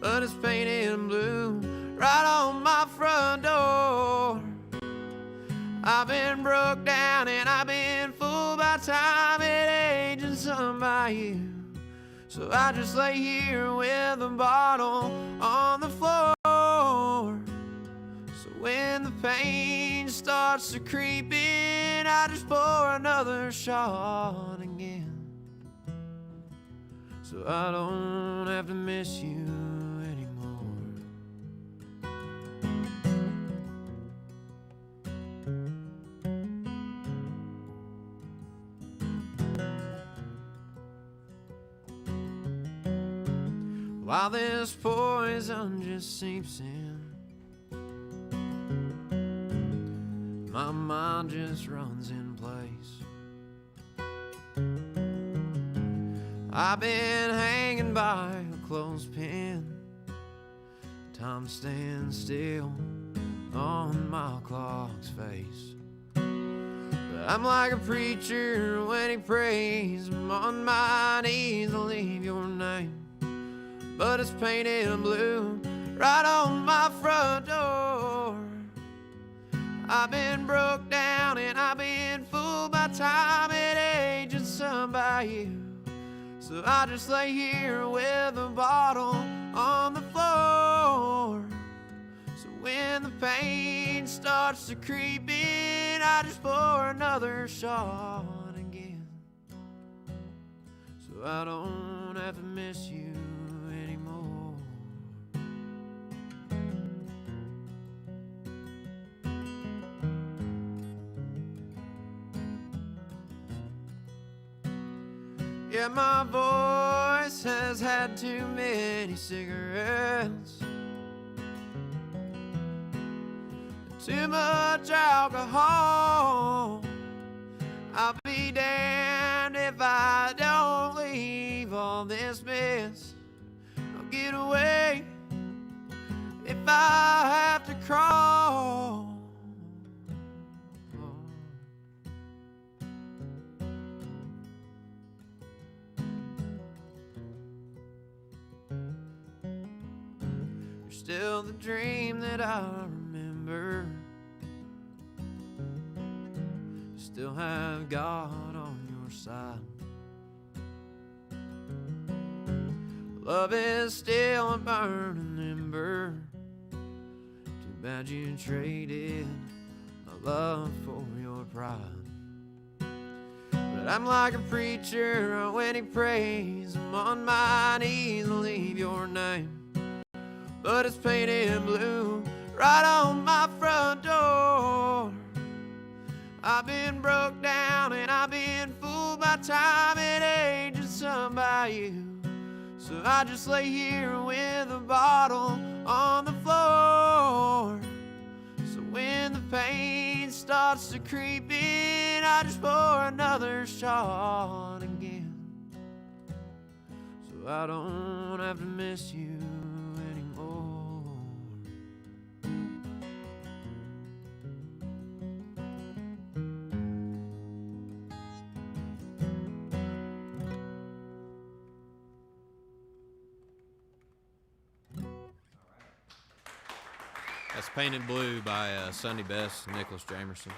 But it's painted blue right on my front door. I've been broke down and I've been fooled by time and age and some by you. So I just lay here with a bottle on the floor. So when the pain starts to creep in, I just pour another shot again. So I don't have to miss you anymore. While this poison just seeps in, my mind just runs in place. I've been hanging by a clothespin, time stands still on my clock's face. But I'm like a preacher when he prays, I'm on my knees to leave your name. But it's painted blue right on my front door. I've been broke down and I've been fooled by time and age and some by you. So I just lay here with a bottle on the floor. So when the pain starts to creep in, I just pour another shot again. So I don't have to miss you anymore. Yeah, my voice has had too many cigarettes, too much alcohol. I'll be damned if I don't leave all this mess. I'll get away if I have to crawl. You're still the dream that I remember, still have God on your side. Love is still a burning ember. Too bad you traded my love for your pride. But I'm like a preacher when he prays. I'm on my knees to leave your name, but it's painted blue right on my front door. I've been broke down and I've been fooled by time and age and some by you. So I just lay here with a bottle on the floor. So when the pain starts to creep in, I just pour another shot again. So I don't have to miss you anymore. That's Painted Blue by Sunday Best and Nicholas Jamerson.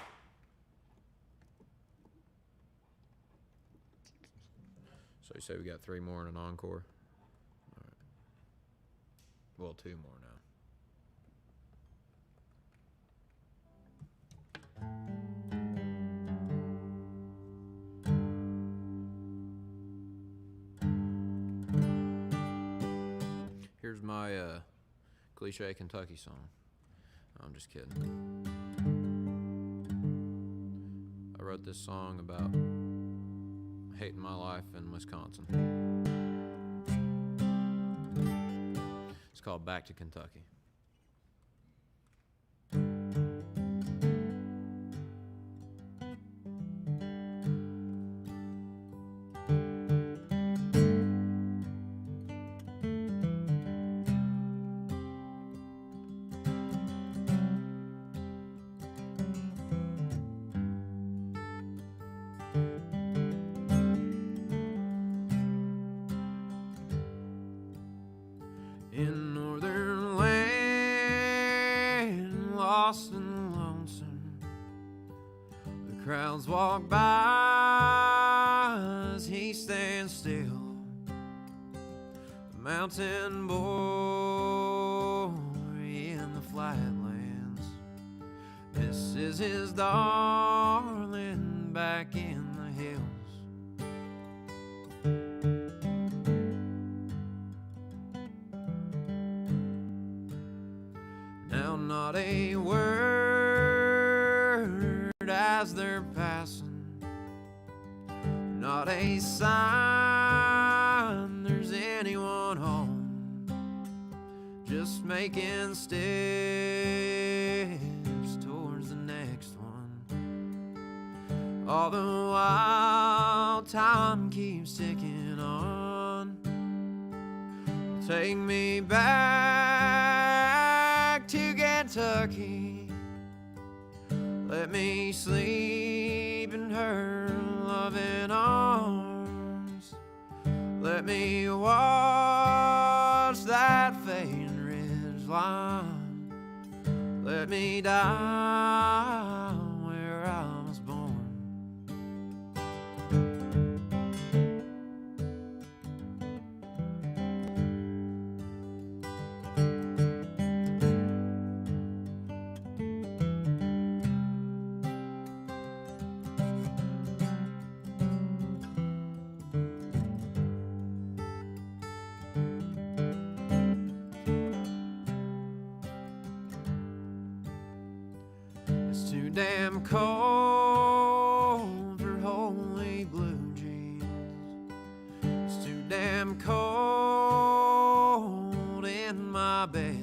So you say we got 3 more and an encore? All right. Well, 2 more now. Here's my cliche Kentucky song. I'm just kidding. I wrote this song about hating my life in Wisconsin. It's called Back to Kentucky. In northern land, lost and lonesome, the crowds walk by as he stands still. A mountain boy in the flatlands misses his darling back in the hills. Now not a word as they're passing, not a sign there's anyone home, just making steps towards the next one. All the while time keeps ticking on. Take me back to Kentucky. Let me sleep in her loving arms. Let me watch that fading ridge line. Let me die where I was born. It's too damn cold for holy blue jeans. It's too damn cold in my bed.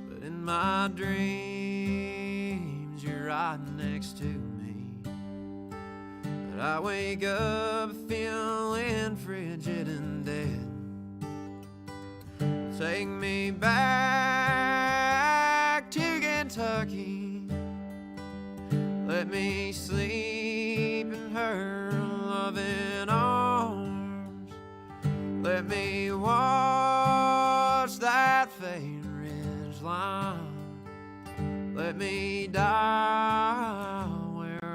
But in my dreams, you're right next to me. But I wake up feeling frigid and dead. Take me back to Kentucky. Let me sleep in her loving arms. Let me watch that fading ridge line. Let me die where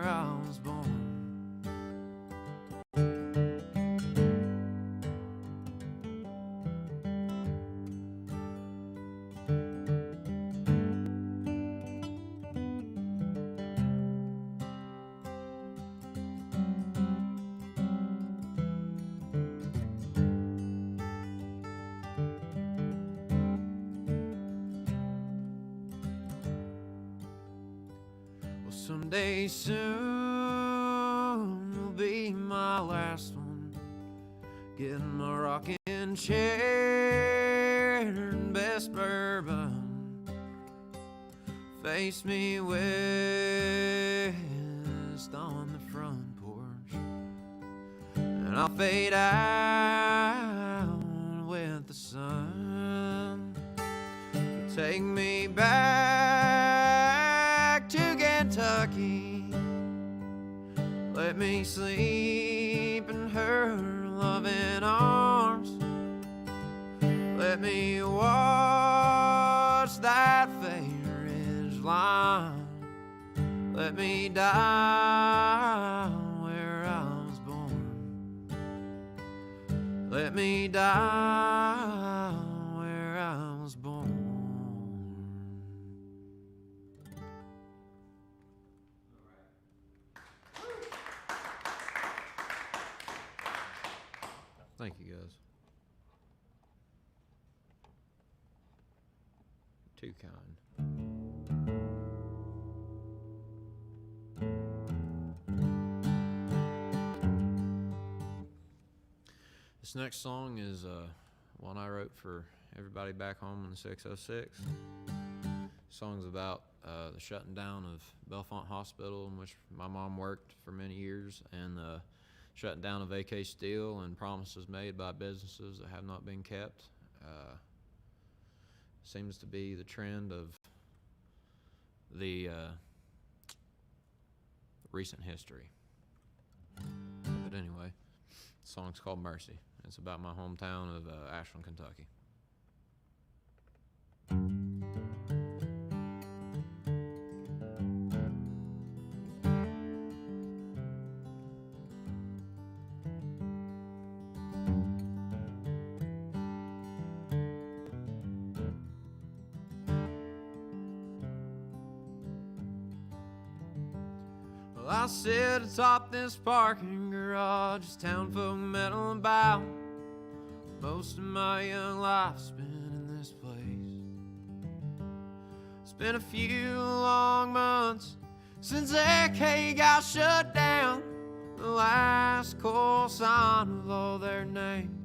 Someday soon will be my last one. Getting my rocking chair and best bourbon. Face me west on the front porch, and I'll fade out with the sun. Take me back to Kentucky. Let me sleep in her loving arms. Let me watch that fair ridge line. Let me die where I was born. Let me die where I was born. Thank you, guys. Too kind. This next song is one I wrote for everybody back home in the 606. Song's about the shutting down of Bellefonte Hospital, in which my mom worked for many years, and shutting down of AK Steel and promises made by businesses that have not been kept. Seems to be the trend of the recent history. But anyway, the song's called Mercy. It's about my hometown of Ashland, Kentucky. I sit atop this parking garage, this town folk metal about. Most of my young life's spent in this place. It's been a few long months since AK got shut down, the last call sign of all their names.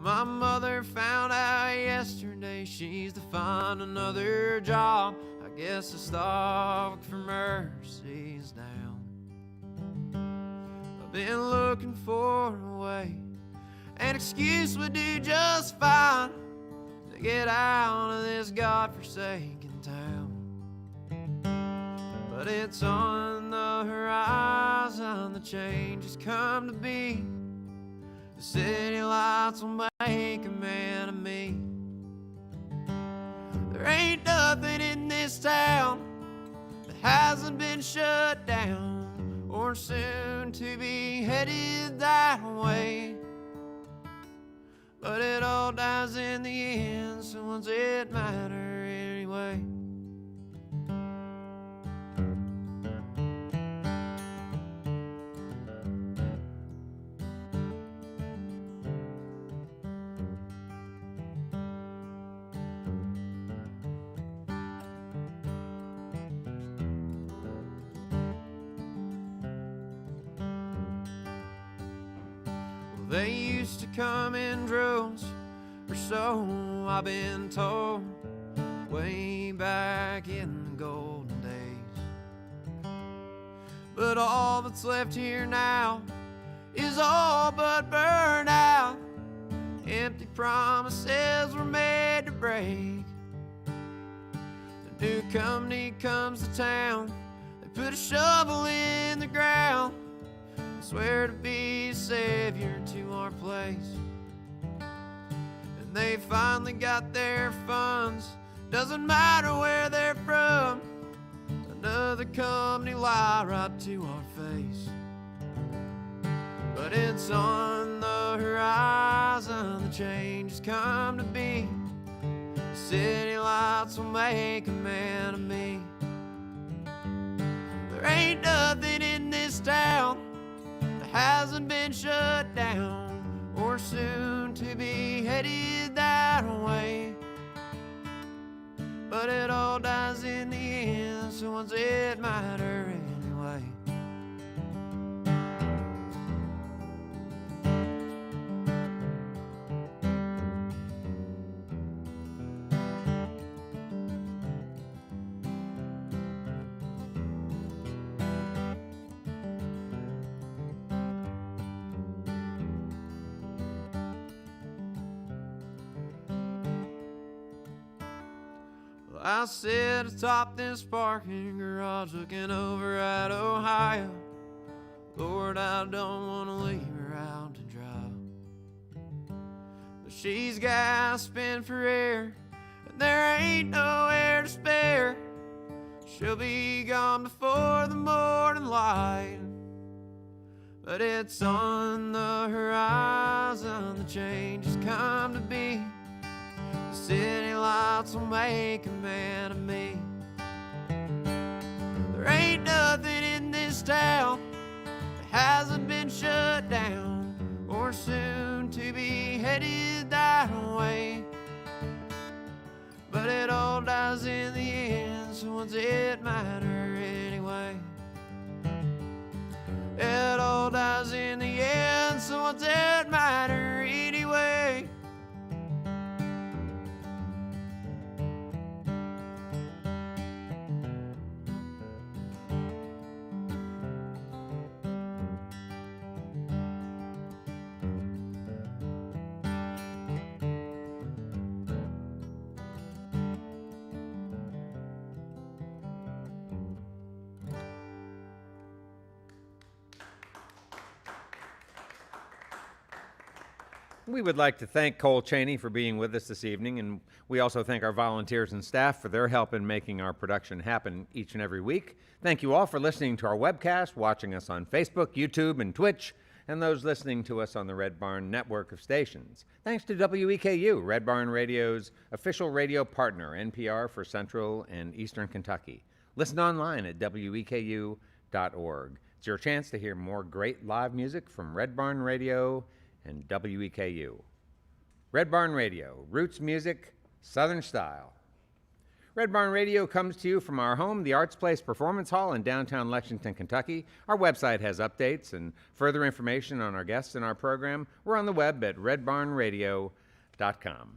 My mother found out yesterday she's to find another job. I guess the stock for Mercy's down. I've been looking for a way, an excuse would do just fine to get out of this godforsaken town. But it's on the horizon, the change has come to be. The city lights will make a man of me. There ain't nothing in this town that hasn't been shut down or soon to be headed that way. But it all dies in the end, so what's it matter anyway? They used to come in droves, or so I've been told, way back in the golden days. But all that's left here now is all but burned out. Empty promises were made to break. The new company comes to town, they put a shovel in the ground, swear to be a savior to our place. And they finally got their funds, doesn't matter where they're from. Another company lie right to our face. But it's on the horizon, the change has come to be. The city lights will make a man of me. There ain't nothing in this town hasn't been shut down or soon to be headed that way. but it all dies in the end, so what's it matter anyway? I sit atop this parking garage looking over at Ohio. Lord, I don't want to leave her out to dry. But she's gasping for air, and there ain't no air to spare. She'll be gone before the morning light. But it's on the horizon, the change has come to be. The city lights will make a man of me. There ain't nothing in this town that hasn't been shut down or soon to be headed that way. But it all dies in the end, so what's it matter anyway? It all dies in the end, so what's it matter anyway? We would like to thank Cole Chaney for being with us this evening, and we also thank our volunteers and staff for their help in making our production happen each and every week. Thank you all for listening to our webcast, watching us on Facebook, YouTube, and Twitch, and those listening to us on the Red Barn network of stations. Thanks to WEKU, Red Barn Radio's official radio partner, NPR for Central and Eastern Kentucky. Listen online at weku.org. It's your chance to hear more great live music from Red Barn Radio and WEKU. Red Barn Radio, roots music, Southern style. Red Barn Radio comes to you from our home, the Arts Place Performance Hall in downtown Lexington, Kentucky. Our website has updates and further information on our guests in our program. We're on the web at redbarnradio.com.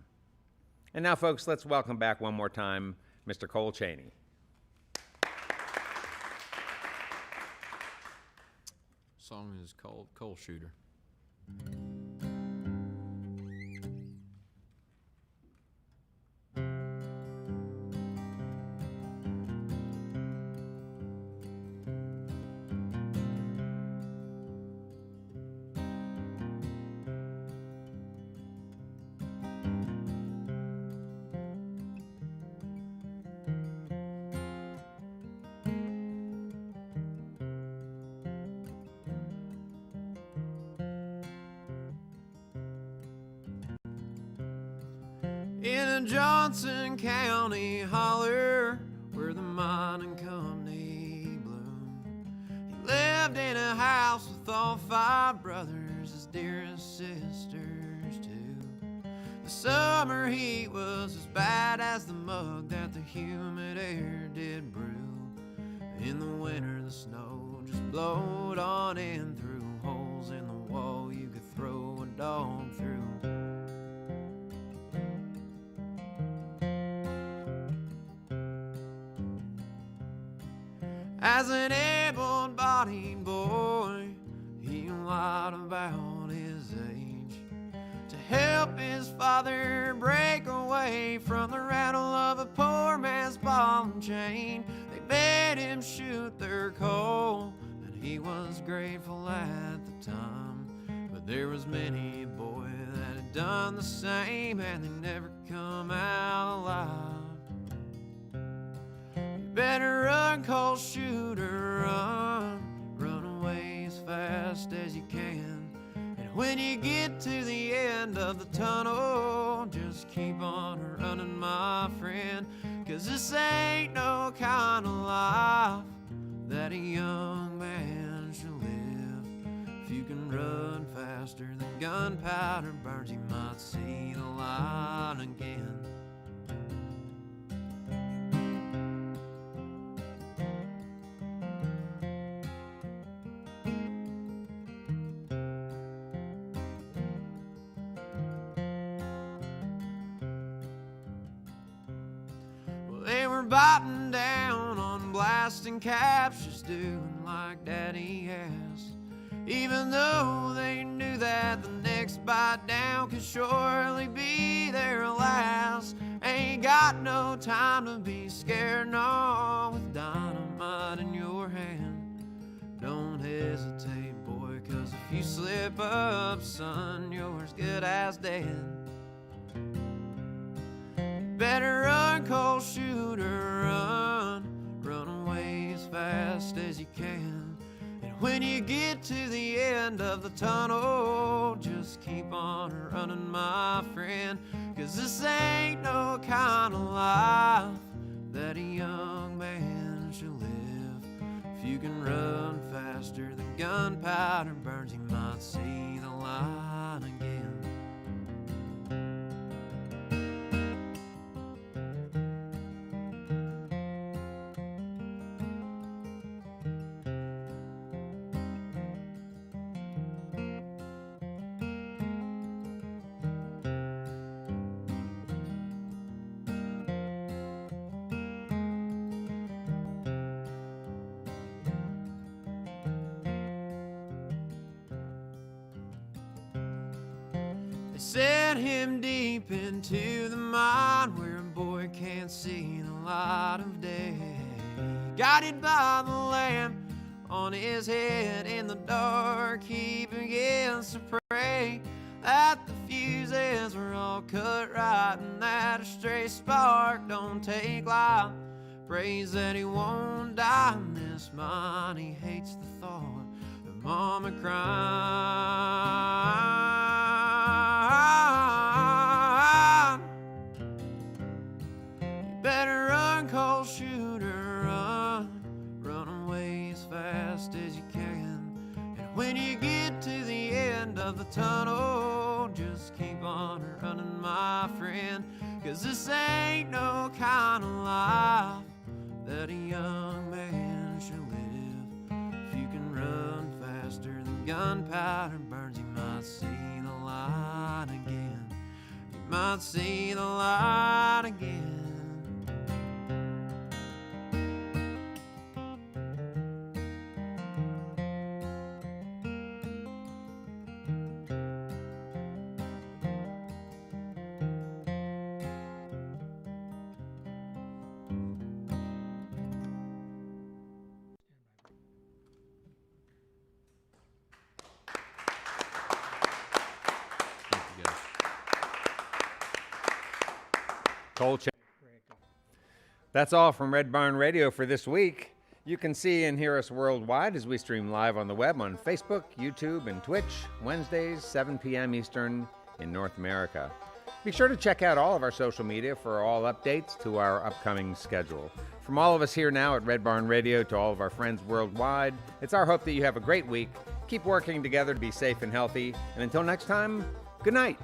And now, folks, let's welcome back one more time Mr. Cole Chaney. Song is called Coal Shooter. In a Johnson County holler where the mining company bloomed, he lived in a house with all 5 brothers, his dearest sisters too. The summer heat was as bad as the mug that the humid air did brew. In the winter the snow just blowed on in through holes in the wall you could throw a dog through. As an able-bodied boy, he lied about his age to help his father break away from the rattle of a poor man's ball and chain. They made him shoot their coal, and he was grateful at the time. But there was many a boy that had done the same, and they never come out alive. Better run, coal shooter, run. Run away as fast as you can. And when you get to the end of the tunnel, just keep on running, my friend. 'Cause this ain't no kind of life that a young man should live. If you can run faster than gunpowder burns, you might see the light again. They were biting down on blasting caps, just doing like Daddy asked. Even though they knew that the next bite down could surely be their last. Ain't got no time to be scared, no, with dynamite in your hand. Don't hesitate, boy, 'cause if you slip up, son, you're as good as dead. Better run, cold shooter, run. Run away as fast as you can. And when you get to the end of the tunnel, just keep on running, my friend. 'Cause this ain't no kind of life that a young man should live. If you can run faster than gunpowder burns, you might see the light again. They set him deep into the mine where a boy can't see the light of day. Guided by the lamp on his head in the dark, he begins to pray that the fuses were all cut right and that a stray spark don't take life. Prays that he won't die in this mine. He hates the thought of Mama crying. Better run, cold shooter, run. Run away as fast as you can. And when you get to the end of the tunnel, just keep on running, my friend. 'Cause this ain't no kind of life that a young man should live. If you can run faster than gunpowder burns, you might see the light again. You might see the light again. Cole Chaney. That's all from Red Barn Radio for this week. You can see and hear us worldwide as we stream live on the web on Facebook, YouTube, and Twitch, Wednesdays, 7 p.m. Eastern in North America. Be sure to check out all of our social media for all updates to our upcoming schedule. From all of us here now at Red Barn Radio to all of our friends worldwide, it's our hope that you have a great week. Keep working together to be safe and healthy. And until next time, good night.